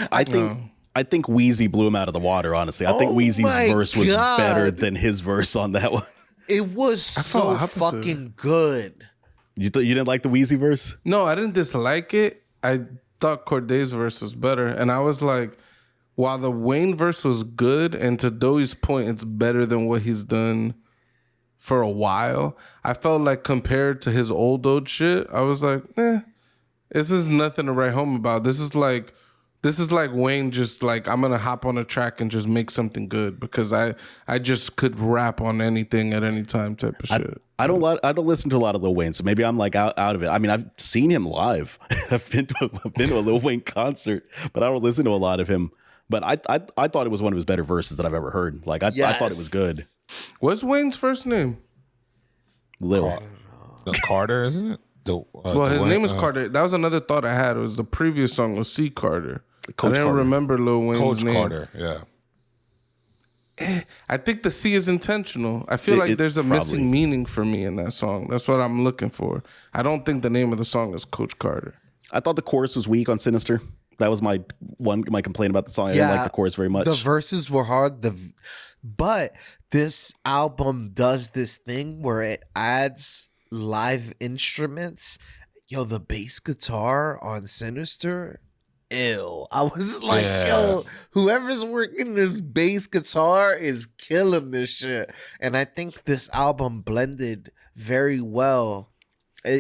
think Wheezy blew him out of the water, honestly. I think Wheezy's verse was better than his verse on that one. It was so fucking good. You didn't like the Wheezy verse? No, I didn't dislike it. I thought Cordae's verse was better. And I was like, while the Wayne verse was good, and to Doe's point, it's better than what he's done for a while, I felt like compared to his old shit, I was like, this is nothing to write home about. This is like Wayne just like, I'm gonna hop on a track and just make something good because I just could rap on anything at any time type of shit. I don't listen to a lot of Lil Wayne, so maybe I'm like out of it. I mean, I've seen him live. I've been to a Lil Wayne concert, but I don't listen to a lot of him. But I thought it was one of his better verses that I've ever heard. Like I thought it was good. What's Wayne's first name? Lil. Carter, isn't it? His name is Carter. That was another thought I had. It was the previous song was C. Carter. Coach I didn't Carter. remember Lil Wayne's Coach name. Carter, yeah. I think the C is intentional. I feel like there's a missing meaning for me in that song. That's what I'm looking for. I don't think the name of the song is Coach Carter. I thought the chorus was weak on Sinister. That was my complaint about the song. I didn't like the chorus very much. The verses were hard. But this album does this thing where it adds live instruments. Yo, the bass guitar on Sinister, ill. I was like, yo, whoever's working this bass guitar is killing this shit. And I think this album blended very well.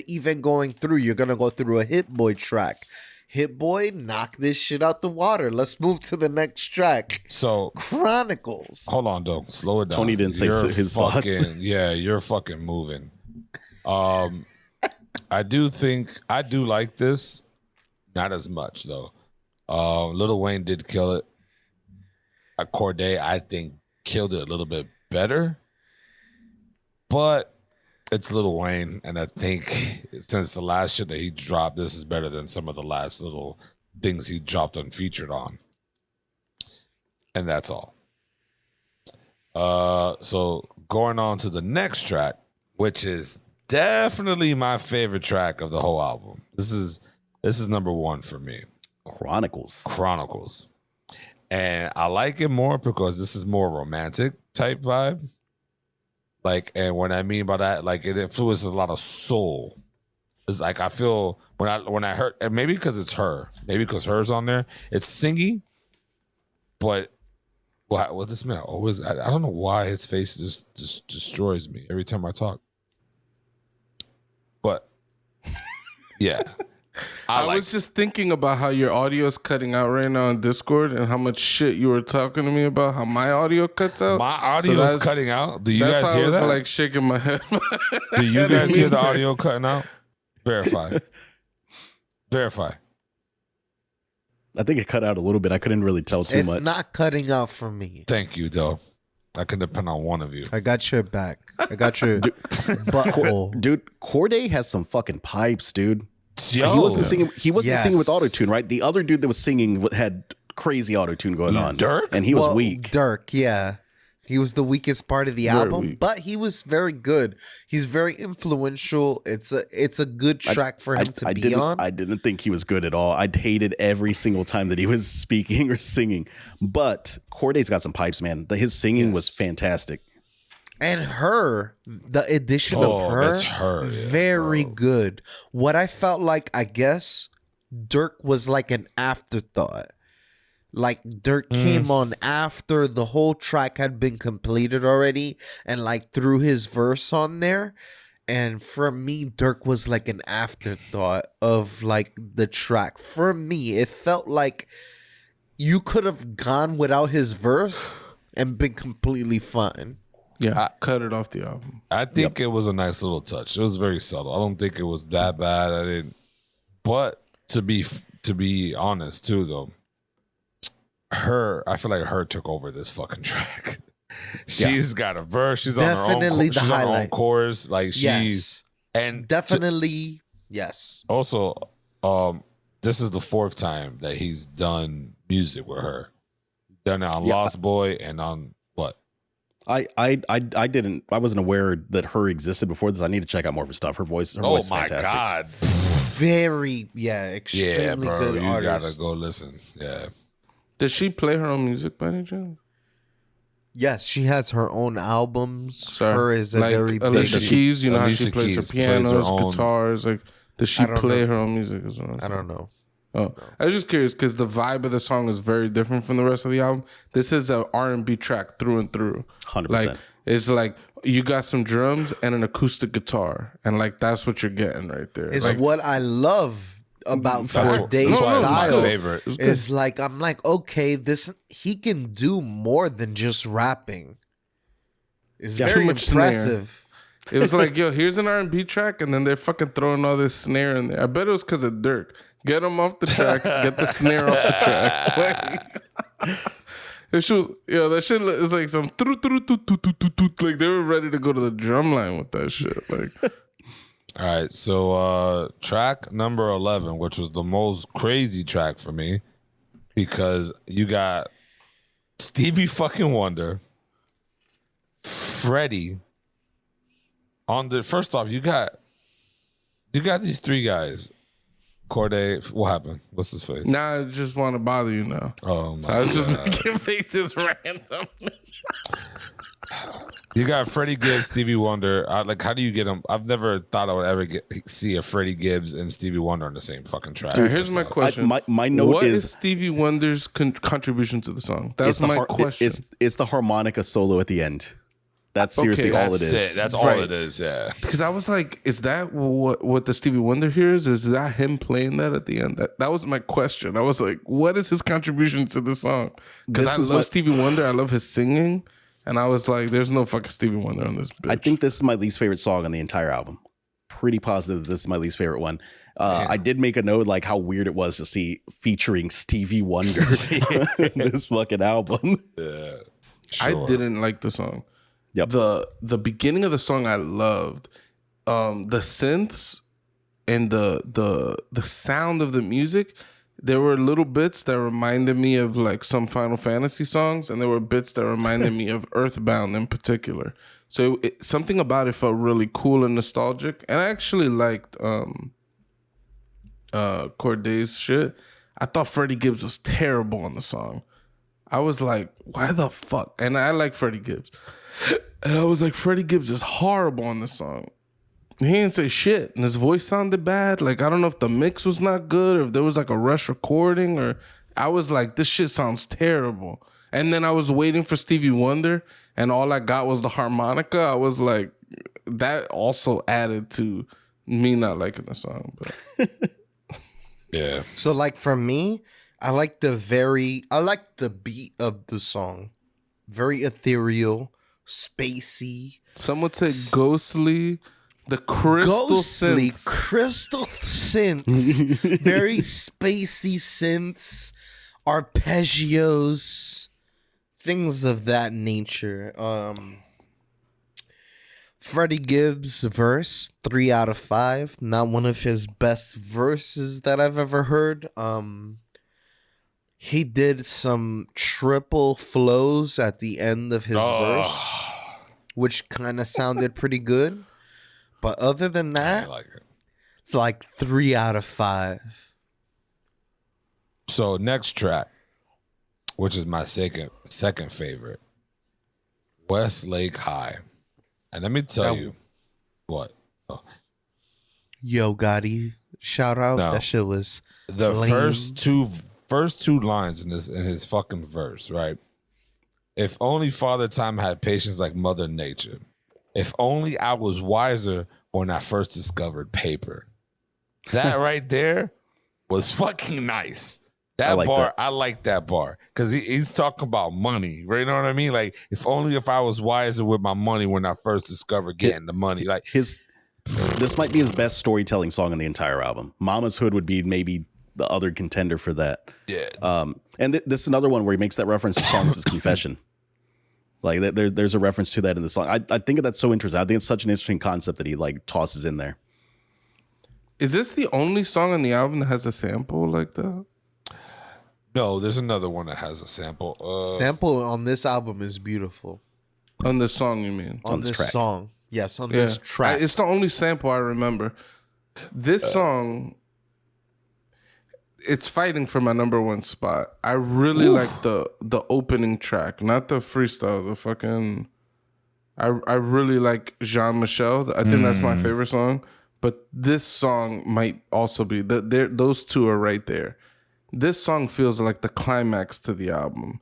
Even going through, you're gonna go through a Hit Boy track. Hit Boy, knock this shit out the water. Let's move to the next track. So Chronicles. Hold on, though. Slow it down. Tony didn't say his thoughts. Yeah, you're fucking moving. I do like this. Not as much though. Lil Wayne did kill it. Cordae, I think, killed it a little bit better. But it's Lil Wayne, and I think since the last shit that he dropped, this is better than some of the last little things he dropped unfeatured on. And that's all. So going on to the next track, which is definitely my favorite track of the whole album. This is number one for me. Chronicles. And I like it more because this is more romantic type vibe. Like, and what I mean by that, like, it influences a lot of soul. It's like I feel when I heard, and maybe because it's her, maybe because hers on there, it's singing. But well, this man always, I don't know why his face just destroys me every time I talk. But yeah. I was just thinking about how your audio is cutting out right now on Discord and how much shit you were talking to me about how my audio cuts out. My audio is cutting out. Do you guys hear that? I was like shaking my head. Do you guys hear the audio cutting out? Verify. I think it cut out a little bit. I couldn't really tell too much. It's not cutting out for me. Thank you, though. I can depend on one of you. I got your back. I got your butthole. Dude, Cordae has some fucking pipes, dude. Yo. He wasn't singing. He wasn't singing with autotune, right? The other dude that was singing had crazy autotune going on. Dirk, and he was weak. Dirk, yeah, he was the weakest part of the album, but he was very good. He's very influential. It's a good track for him to be on. I didn't think he was good at all. I hated every single time that he was speaking or singing. But Cordae's got some pipes, man. His singing was fantastic. And the addition of her, very good. What I felt like, I guess, Dirk was like an afterthought. Like Dirk came on after the whole track had been completed already and like threw his verse on there. And for me, Dirk was like an afterthought of like the track. For me, it felt like you could have gone without his verse and been completely fine. Yeah, cut it off the album. I think it was a nice little touch. It was very subtle. I don't think it was that bad. I didn't. But to be honest, too, though, I feel like her took over this fucking track. She's got a verse. She's Definitely on her own. the She's on her own highlight. chorus. Like she's and Definitely, yes. also, this is the 4th time that he's done music with her. Done it on Lost Boy and on what? I wasn't aware that her existed before this. I need to check out more of her stuff. Her voice is fantastic. God. Very, extremely bro, good you artist. gotta go listen. Yeah. Does she play her own music by any chance? Yes, she has her own albums. Sorry. Her is a like very Alicia big. Keys, you know how Alicia she plays Keys her pianos, plays her own- guitars. Like, does she I don't play know. her own music as well? I don't know. Oh, I was just curious because the vibe of the song is very different from the rest of the album. This is an R&B track through and through. 100%. Like, it's like you got some drums and an acoustic guitar, and like that's what you're getting right there. It's like, what I love about That's Cordae's why it's my style. favorite. Is like I'm like, okay, he can do more than just rapping. It's Yeah, very too much impressive. It was like, yo, here's an R&B track, and then they're fucking throwing all this snare in there. I bet it was because of Dirk. Get him off the track, get the snare off the track. Like, it was, that shit is like some like they were ready to go to the drum line with that shit. Like, All right, so track number 11, which was the most crazy track for me, because you got Stevie fucking Wonder, Freddie. First off, you got these 3 guys. Cordae, what happened? What's his face? now I just want to bother you now. Oh So I my was just God. making faces random. You got Freddie Gibbs, Stevie Wonder. How do you get them? I've never thought I would ever see a Freddie Gibbs and Stevie Wonder on the same fucking track. All right, here's my question. my note What is Stevie Wonder's contribution to the song? That's my question. It's the harmonica solo at the end. That's seriously Okay, all it is. That's all Right. it is. Yeah. Because I was like, is that what the Stevie Wonder hears? Is that him playing that at the end? That was my question. I was like, what is his contribution to the song? Because I love Stevie Wonder. I love his singing. And I was like, there's no fucking Stevie Wonder on this bitch. I think this is my least favorite song on the entire album. Pretty positive that this is my least favorite one. I did make a note like how weird it was to see featuring Stevie Wonder in this fucking album. Yeah. Sure. I didn't like the song. Yep. The beginning of the song I loved. The synths and the sound of the music. There were little bits that reminded me of like some Final Fantasy songs, and there were bits that reminded me of Earthbound in particular. So something about it felt really cool and nostalgic. And I actually liked Cordae's shit. I thought Freddie Gibbs was terrible on the song. I was like, why the fuck? And I like Freddie Gibbs. And I was like, Freddie Gibbs is horrible on the song. He didn't say shit, and his voice sounded bad. Like, I don't know if the mix was not good or if there was like a rush recording, or I was like, this shit sounds terrible. And then I was waiting for Stevie Wonder, and all I got was the harmonica. I was like, that also added to me not liking the song. But Yeah. So like for me, I like the beat of the song. Very ethereal, spacey. some would say ghostly. The crystal Ghostly synths. crystal synths. Very spacey synths, arpeggios, things of that nature. Freddie Gibbs verse, 3 out of 5. Not one of his best verses that I've ever heard. He did some triple flows at the end of his verse, which kind of sounded pretty good. But other than I that, like it. it's like 3 out of 5. So next track, which is my second favorite, Westlake High. And let me tell you what. Oh, Yo, Gotti, shout out. No. That shit was the lame. first two lines in his fucking verse, right? If only Father Time had patience like Mother Nature. If only I was wiser when I first discovered paper. That right there was fucking nice. That like bar, that. I like that bar because he's talking about money, right? You know what I mean? Like, if I was wiser with my money when I first discovered getting the money. Like, this might be his best storytelling song on the entire album. Mama's Hood would be maybe the other contender for that. Yeah. And this is another one where he makes that reference to songs as confession. Like there's a reference to that in the song. I think that's so interesting. I think it's such an interesting concept that he like tosses in there. Is this the only song on the album that has a sample like that? No, there's another one that has a sample. Sample on this album is beautiful. On the song, you mean? On this track. song. Yes, on this track. It's the only sample I remember. This song, it's fighting for my number one spot. I really like the opening track, not the freestyle. The fucking, I really like Jean Michel. I think that's my favorite song. But this song might also be those two are right there. This song feels like the climax to the album.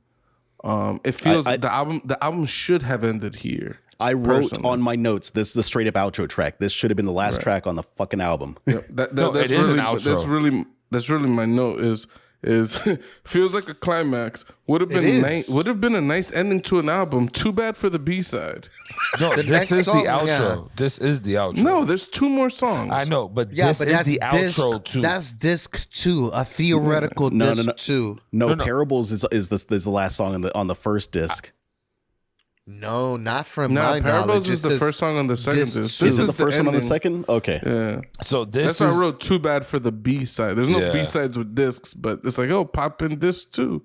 It feels the album should have ended here. I wrote on my notes, this is the straight up outro track. This should have been the last track on the fucking album. Yep. It is an outro. That's really my note is feels like a climax. Would have been a nice ending to an album. Too bad for the B-side. No, this is song, the outro. yeah. This is the outro. No, there's two more songs. I know, but Yeah, this but is that's the outro too. That's disc 2, a theoretical No, disc no. 2. No, Parables is the last song on the first disc. No, not from No, my Parables knowledge. is It the says first song on the second disc disc. two. This Is it is the first one on the ending. second? Okay. Yeah. So this That's is why I wrote too bad for the B-side. There's no Yeah. B-sides with discs, but it's like, oh, pop in disc too.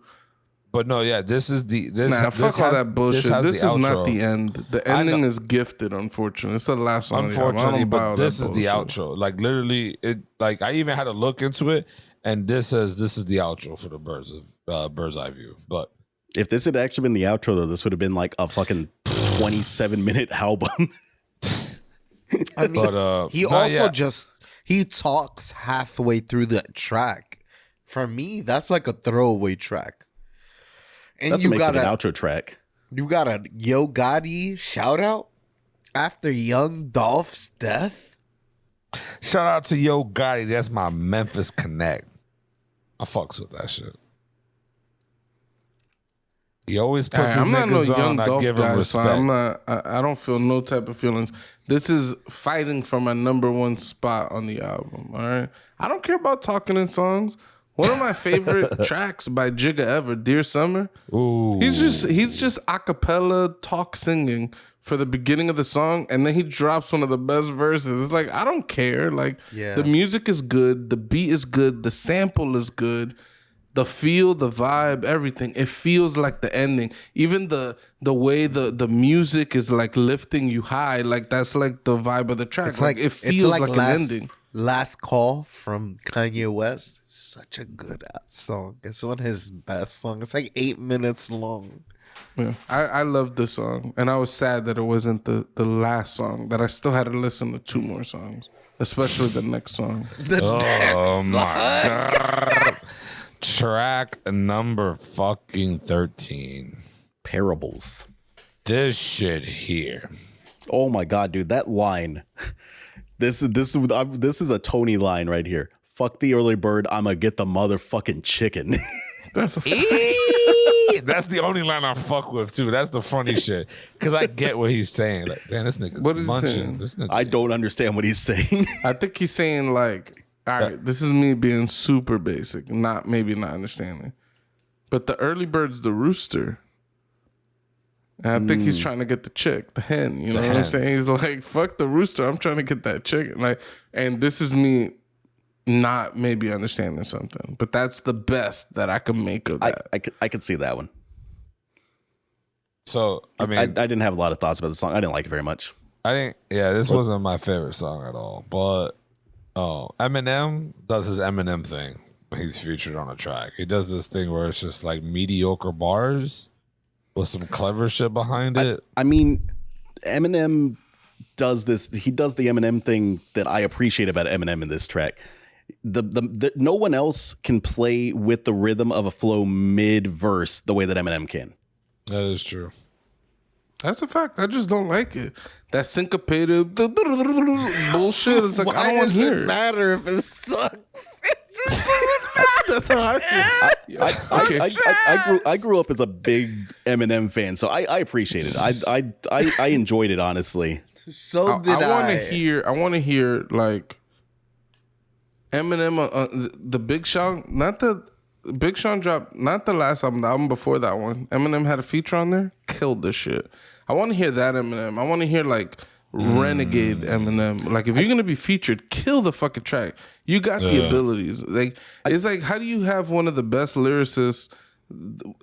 But no, yeah, this is the this. Nah, this fuck all has- that bullshit. has This the is not outro. the end. The I ending know. is gifted, unfortunately. It's the last song. Unfortunately, but this is the bullshit. outro. Like literally, it. Like I even had to look into it, and this is the outro for the bird's eye view. But If this had actually been the outro, though, this would have been like a fucking 27-minute album. I mean, But, he nah, also yeah. he talks halfway through the track. For me, that's like a throwaway track. And That's you what makes got it an a outro track. Yo Gotti shout out after Young Dolph's death. shout out to Yo Gotti. That's my Memphis connect. I fucks with that shit. He always puts his I'm not no niggas on. young I Dolph give him guy, so respect. I'm not. I don't feel no type of feelings. This is fighting for my number one spot on the album. All right, I don't care about talking in songs. One of my favorite tracks by Jigga ever, "Dear Summer." Ooh. He's just a cappella talk singing for the beginning of the song, and then he drops one of the best verses. It's like I don't care. Like Yeah. the music is good, the beat is good, the sample is good. The feel, the vibe, everything. It feels like the ending. Even the way the music is like lifting you high, like that's like the vibe of the track. It's like it feels like an ending. Last Call from Kanye West. Such a good ass song. It's one of his best songs. It's like 8 minutes long. Yeah. I love this song. And I was sad that it wasn't the last song, that I still had to listen to two more songs. Especially the next song. Oh my god. Track number fucking 13. Parables. This shit here. Oh my god, dude, that line. This is a Tony line right here. Fuck the early bird, I'ma get the motherfucking chicken. That's a That's the only line I fuck with too. That's the funny shit. Cause I get what he's saying. Like, damn, this nigga's What is he munching. saying? This nigga. I don't understand what he's saying. I think he's saying like, all right, this is me being super basic, maybe not understanding. But the early bird's the rooster. And I think he's trying to get the chick, the hen. You know what I'm saying? He's like, fuck the rooster. I'm trying to get that chicken. Like, and this is me not maybe understanding something. But that's the best that I can make of that. I could see that one. So I mean, I didn't have a lot of thoughts about the song. I didn't like it very much. I think this wasn't my favorite song at all. But Eminem does his Eminem thing when he's featured on a track. He does this thing where it's just like mediocre bars with some clever shit behind it. I mean, Eminem does this. He does the Eminem thing that I appreciate about Eminem in this track. The no one else can play with the rhythm of a flow mid verse the way that Eminem can. That is true. That's a fact. I just don't like it. That syncopated bullshit is like, I don't want to does hear it it. matter if it sucks? It just doesn't matter. That's how I feel. Yeah. I grew up as a big Eminem fan, so I appreciate it. I enjoyed it, honestly. So did I. I want to hear like Eminem, the Big Sean, not the Big Sean dropped, not the last album, the album before that one. Eminem had a feature on there, killed the shit. I want to hear that Eminem. I want to hear like renegade Eminem. Like if you're gonna be featured, kill the fucking track. You got the abilities. Like it's like, how do you have one of the best lyricists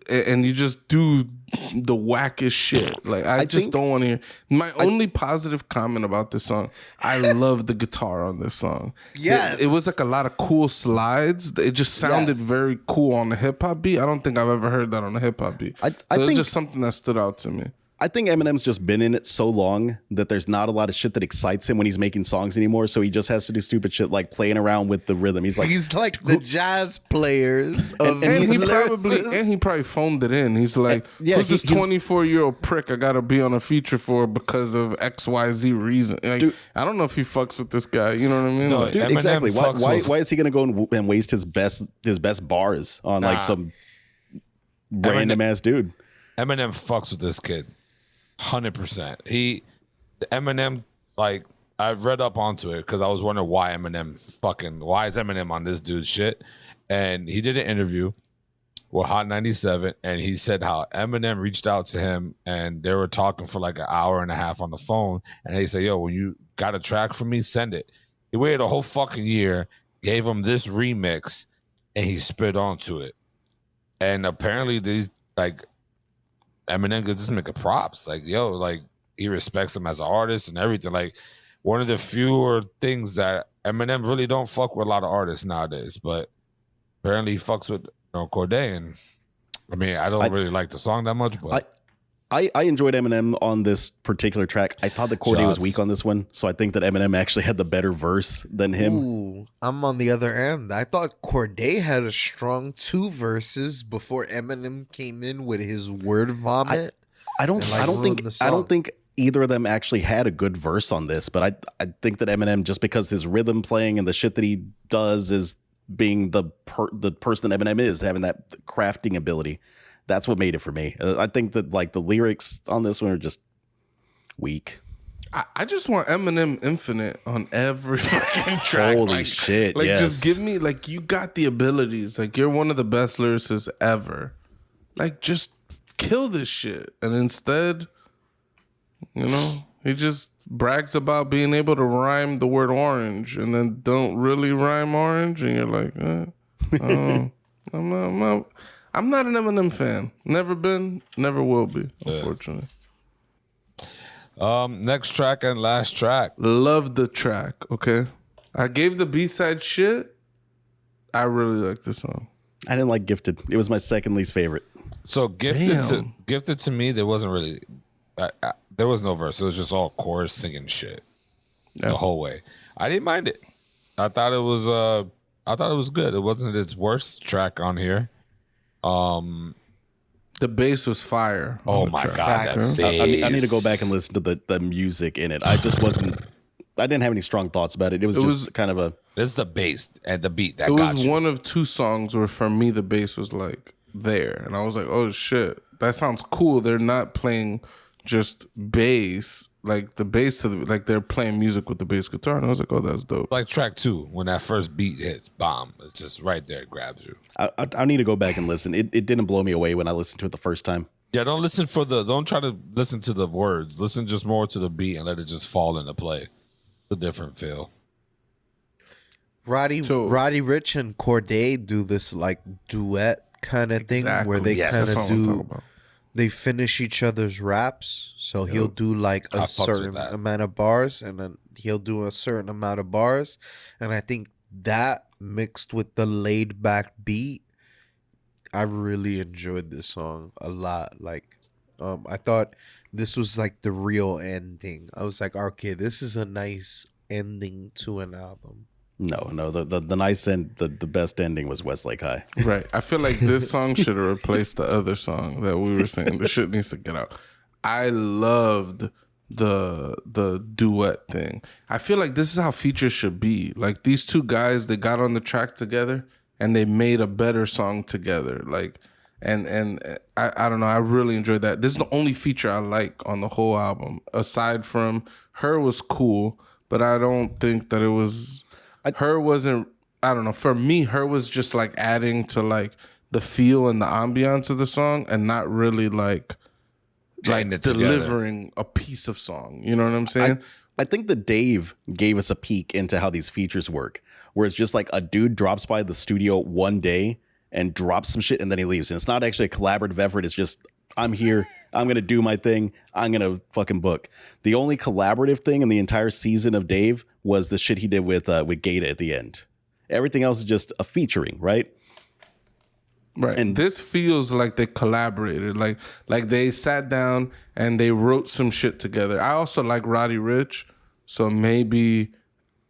and you just do the wackest shit? Like I just don't want to hear. My only positive comment about this song, I love the guitar on this song. Yes, it was like a lot of cool slides. It just sounded very cool on the hip hop beat. I don't think I've ever heard that on a hip hop beat. It's just something that stood out to me. I think Eminem's just been in it so long that there's not a lot of shit that excites him when he's making songs anymore. So he just has to do stupid shit like playing around with the rhythm. He's like the jazz players of and he probably phoned it in. He's like, who's this 24-year-old prick I gotta be on a feature for because of XYZ reason? Like, dude, I don't know if he fucks with this guy. You know what I mean? No, like, dude, exactly. Why is he gonna go and waste his best bars on like some random ass dude? Eminem fucks with this kid. 100%. Eminem, like, I've read up onto it because I was wondering why is Eminem on this dude's shit? And he did an interview with Hot 97, and he said how Eminem reached out to him and they were talking for like an hour and a half on the phone. And they said, yo, when you got a track for me, send it. He waited a whole fucking year, gave him this remix, and he spit onto it. And apparently these, like, Eminem gives this nigga props. Like, yo, like, he respects him as an artist and everything. Like, one of the fewer things that Eminem really don't fuck with a lot of artists nowadays, but apparently he fucks with Cordae. And I mean, I don't really like the song that much, but I enjoyed Eminem on this particular track. I thought that Cordae was weak on this one, so I think that Eminem actually had the better verse than him. Ooh, I'm on the other end. I thought Cordae had a strong 2 verses before Eminem came in with his word vomit. I don't think either of them actually had a good verse on this, but I think that Eminem, just because his rhythm playing and the shit that he does is being the person that Eminem is, having that crafting ability. That's what made it for me. I think that like the lyrics on this one are just weak. I just want Eminem Infinite on every fucking track. Holy shit! Like, yes. Just give me, like, you got the abilities. Like, you're one of the best lyricists ever. Like, just kill this shit. And instead, he just brags about being able to rhyme the word orange, and then don't really rhyme orange, and you're like, I'm not an Eminem fan. Never been, never will be, unfortunately. Next track and last track. Love the track, okay? I gave the B-side shit. I really like this song. I didn't like Gifted. It was my second least favorite. So Gifted to me, there wasn't really, there was no verse. It was just all chorus singing shit the whole way. I didn't mind it. I thought it was good. It wasn't its worst track on here. The bass was fire. Oh my god, that bass. I need to go back and listen to the music in it. I didn't have any strong thoughts about it. It was kind of a. It's the bass and the beat that got you. It was one of 2 songs where for me the bass was like there, and I was like, oh shit, that sounds cool. They're not playing just bass. Like the bass like they're playing music with the bass guitar, and I was like, "Oh, that's dope." Like track 2, when that first beat hits, bomb! It's just right there, it grabs you. I need to go back and listen. It didn't blow me away when I listened to it the first time. Yeah, don't try to listen to the words. Listen just more to the beat and let it just fall into play. It's a different feel. Roddy Ricch and Cordae do this like duet kind of thing where they kind of do. They finish each other's raps, so he'll do like a certain amount of bars, and then he'll do a certain amount of bars, and I think that mixed with the laid back beat, I really enjoyed this song a lot. Like, I thought this was like the real ending. I was like, okay, this is a nice ending to an album. No, the nice end, the best ending was Westlake High. Right. I feel like this song should have replaced the other song that we were saying. The shit needs to get out. I loved the duet thing. I feel like this is how features should be. Like these 2 guys, they got on the track together. and they made a better song together. Like, and I don't know, I really enjoyed that. This is the only feature I like on the whole album, aside from Her was cool, but I don't think that it was. Her wasn't. I don't know. For me, Her was just like adding to like the feel and the ambiance of the song, and not really like delivering a piece of song. You know what I'm saying? I think that Dave gave us a peek into how these features work, where it's just like a dude drops by the studio one day and drops some shit and then he leaves. And it's not actually a collaborative effort. It's just, I'm here. I'm going to do my thing. I'm going to fucking book. The only collaborative thing in the entire season of Dave was the shit he did with Gata at the end. Everything else is just a featuring, right? Right. And this feels like they collaborated. Like they sat down and they wrote some shit together. I also like Roddy Ricch, so maybe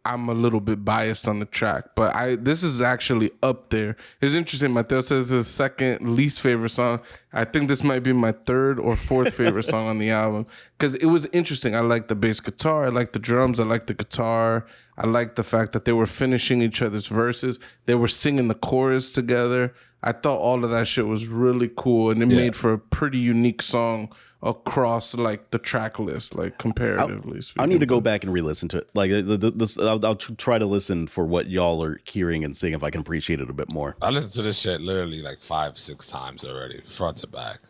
I'm a little bit biased on the track, but this is actually up there. It's interesting. Mateo says his second least favorite song. I think this might be my third or fourth favorite song on the album, because it was interesting. I like the bass guitar. I like the drums. I like the guitar. I like the fact that they were finishing each other's verses. They were singing the chorus together. I thought all of that shit was really cool, and it made for a pretty unique song across like the track list, like comparatively speaking. I need to go back and re-listen to it. Like I'll try to listen for what y'all are hearing and seeing if I can appreciate it a bit more. I listened to this shit literally like 5-6 times already, front to back.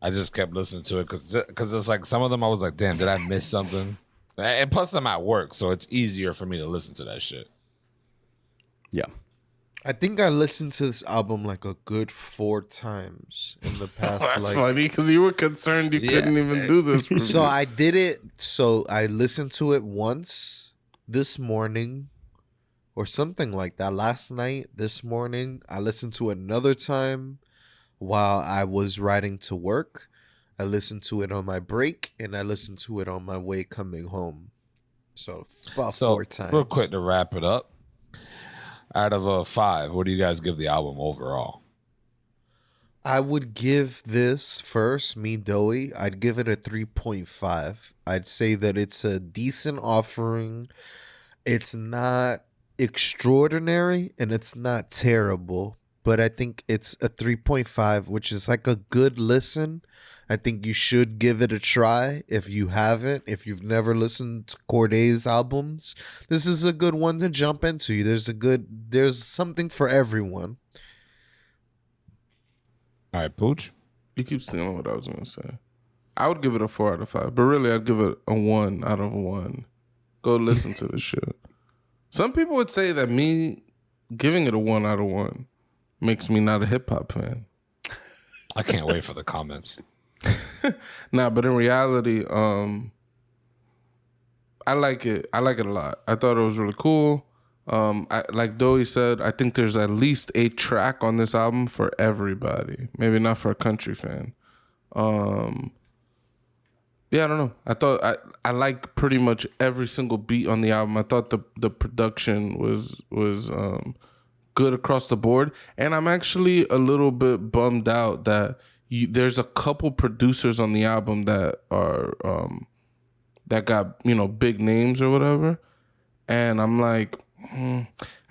I just kept listening to it because it's like some of them I was like, damn, did I miss something? And plus I'm at work, so it's easier for me to listen to that shit. Yeah. I think I listened to this album like a good 4 times in the past. That's like, funny, because you were concerned you couldn't even do this. For so me. I did it. So I listened to it once this morning or something like that. Last night, this morning, I listened to it another time while I was riding to work. I listened to it on my break, and I listened to it on my way coming home. So about 4 times. Real quick to wrap it up. Out of 5, what do you guys give the album overall? I would give this first, me Doey, I'd give it a 3.5. I'd say that it's a decent offering. It's not extraordinary and it's not terrible, but I think it's a 3.5, which is like a good listen. I think you should give it a try if you haven't. If you've never listened to Cordae's albums, this is a good one to jump into. There's something for everyone. All right, Pooch. You keep stealing what I was going to say. I would give it a 4 out of 5, but really I'd give it a 1 out of 1. Go listen to this shit. Some people would say that me giving it a 1 out of 1 makes me not a hip hop fan. I can't wait for the comments. Nah, but in reality, I like it. I like it a lot. I thought it was really cool. Like Doey said, I think there's at least a track on this album for everybody. Maybe not for a country fan. Yeah, I don't know. I thought I like pretty much every single beat on the album. I thought the production was good across the board, and I'm actually a little bit bummed out that there's a couple producers on the album that are that got, you know, big names or whatever, and I'm like, I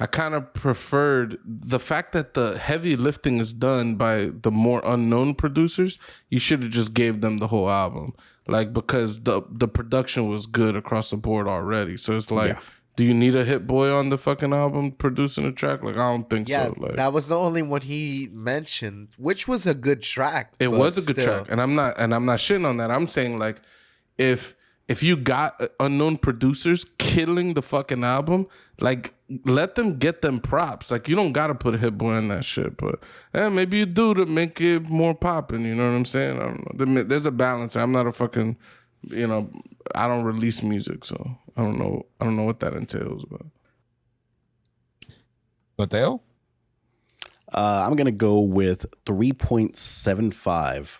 kind of preferred the fact that the heavy lifting is done by the more unknown producers. You should have just gave them the whole album, like, because the production was good across the board already. So it's like, do you need a Hit Boy on the fucking album producing a track? Like, I don't think so. Like, that was the only one he mentioned, which was a good track. It was a good track, and I'm not shitting on that. I'm saying, like, if you got unknown producers killing the fucking album, like, let them get them props. Like, you don't gotta put a Hit Boy in that shit, but maybe you do to make it more popping. You know what I'm saying? I don't know. There's a balance. I'm not a fucking, you know, I don't release music, so I don't know what that entails. But Mateo? I'm gonna go with 3.75.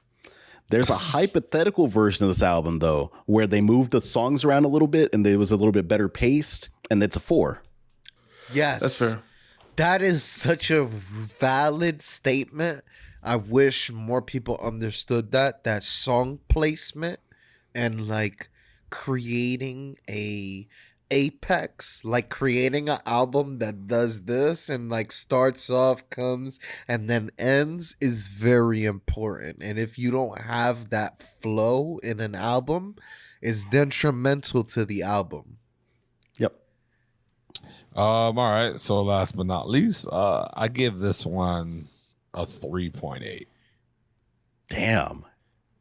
There's a hypothetical version of this album, though, where they moved the songs around a little bit and it was a little bit better paced, and it's a 4. Yes. That's fair. That is such a valid statement. I wish more people understood that song placement and like creating a apex, like creating an album that does this and like starts off, comes, and then ends is very important. And if you don't have that flow in an album, it's detrimental to the album. Yep. All right. So last but not least, I give this one a 3.8. Damn.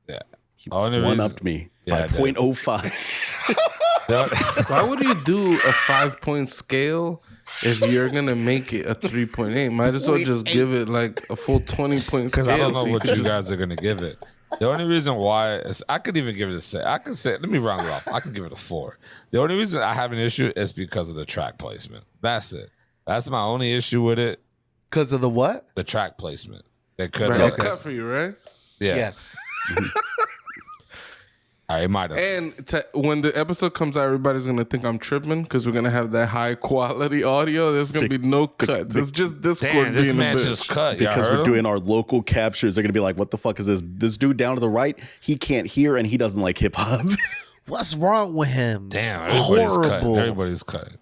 Yeah. One upped me by 0.05. Why would you do a 5-point scale if you're gonna make it a 3.8? Might as well just give it like a full 20-point scale. Because I don't know what you guys are gonna give it. The only reason why is I could even give it a 6. I could say, let me round it off. I can give it a 4. The only reason I have an issue is because of the track placement. That's it. That's my only issue with it. Because of the what? The track placement. They could Right, have cut for you, right? Yeah. Yes. It might have. And when the episode comes out, everybody's gonna think I'm tripping because we're gonna have that high quality audio. There's gonna be no cuts. It's just Discord Damn, this being man a bitch. just cut. Because we're doing our local captures. They're going to be like, what the fuck is this? This dude down to the right, he can't hear and he doesn't like hip hop. What's wrong with him? Damn, everybody's Horrible. cutting. Everybody's cutting.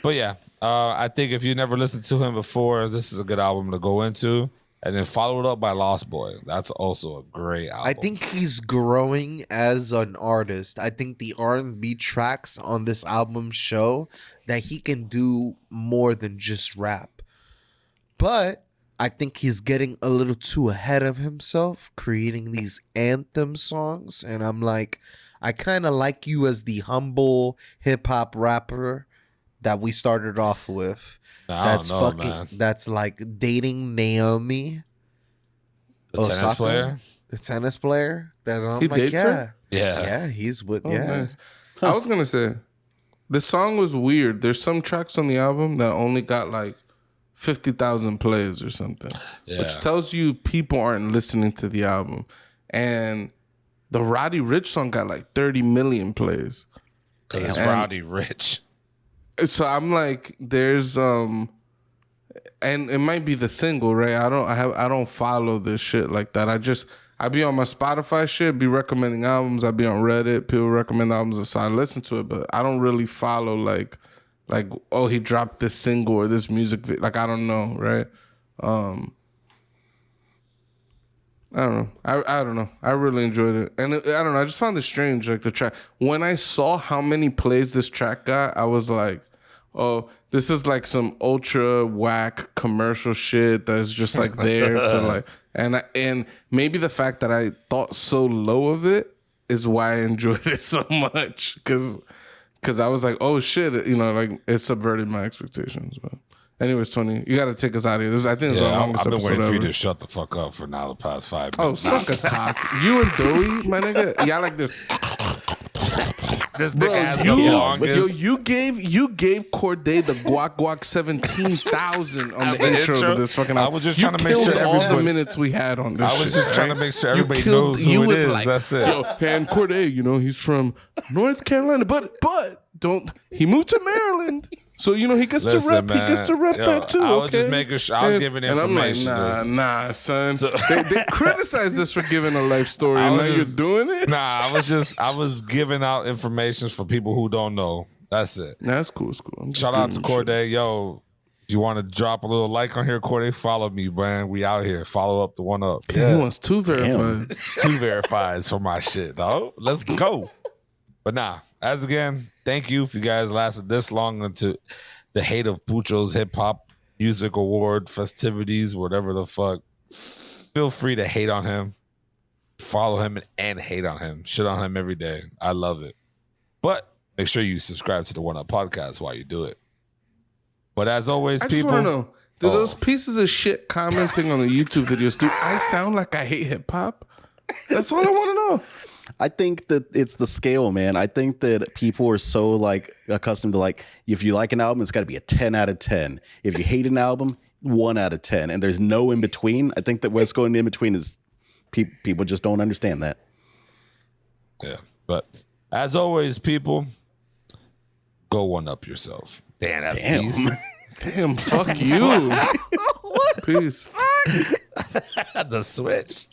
But yeah, I think if you never listened to him before, this is a good album to go into. And then followed up by Lost Boy. That's also a great album. I think he's growing as an artist. I think the R&B tracks on this album show that he can do more than just rap. But I think he's getting a little too ahead of himself, creating these anthem songs. And I'm like, I kind of like you as the humble hip-hop rapper that we started off with. That's man. That's like dating Naomi, the tennis player. The tennis player. That I'm He like, dates her? yeah, he's with Nice. I was gonna say, the song was weird. There's some tracks on the album that only got like 50,000 plays or something, which tells you people aren't listening to the album. And the Roddy Ricch song got like 30 million plays. It's Roddy Ricch. So I'm like, there's and it might be the single, right? I don't follow this shit like that. I be on my Spotify shit, be recommending albums. I be on Reddit, people recommend albums, so I listen to it, but I don't really follow like oh, he dropped this single or this music video. Like I don't know, right? I don't know. I don't know. I really enjoyed it. And I don't know. I just found it strange, like the track. When I saw how many plays this track got, I was like, oh, this is like some ultra whack commercial shit that's just like there to like, and maybe the fact that I thought so low of it is why I enjoyed it so much. Cause I was like, oh shit, you know, like it subverted my expectations. But anyways, Tony, you got to take us out of here. I think it's the longest I've been episode waiting for you ever. to shut the fuck up for now the past 5 Oh, minutes. suck a cock. You and Doey, my nigga. Y'all like this. This Bro, nigga has the longest. you gave Cordae the guac 17,000 on the intro of this fucking I album. was just You trying to make killed sure all the everybody- minutes we had on this. I was just shit, trying right? to make sure You everybody killed- knows you who it was is. like, That's it. Yo, and Cordae, you know, he's from North Carolina, but he moved to Maryland. So, you know, he gets Listen, to rep. man. He gets to rep Yo, that too. I was okay? just making sure. I was giving And I'm like, information. nah, son. They criticize this for giving a life story, and now you're doing it. Nah, I was giving out information for people who don't know. That's it. Nah, that's cool. It's cool. I'm just Shout out to giving you shit. Cordae. Yo, if you want to drop a little like on here, Cordae, follow me, man. We out here. Follow up the one up. He wants 2 verified. 2 verifies for my shit, dog. Let's go. But nah, as again, thank you if you guys lasted this long into the Hate of Pucho's Hip Hop Music Award festivities, whatever the fuck. Feel free to hate on him. Follow him and hate on him. Shit on him every day. I love it. But make sure you subscribe to the One Up Podcast while you do it. But as always, I just people. want to know, do those pieces of shit commenting on the YouTube videos, do I sound like I hate hip hop? That's all I want to know. I think that it's the scale, man. I think that people are so like accustomed to like, if you like an album, it's got to be a 10 out of 10. If you hate an album, 1 out of 10. And there's no in between. I think that what's going in between is people just don't understand that. Yeah. But as always, people, go one up yourself. Damn, that's peace. Damn, fuck you. Peace. The switch.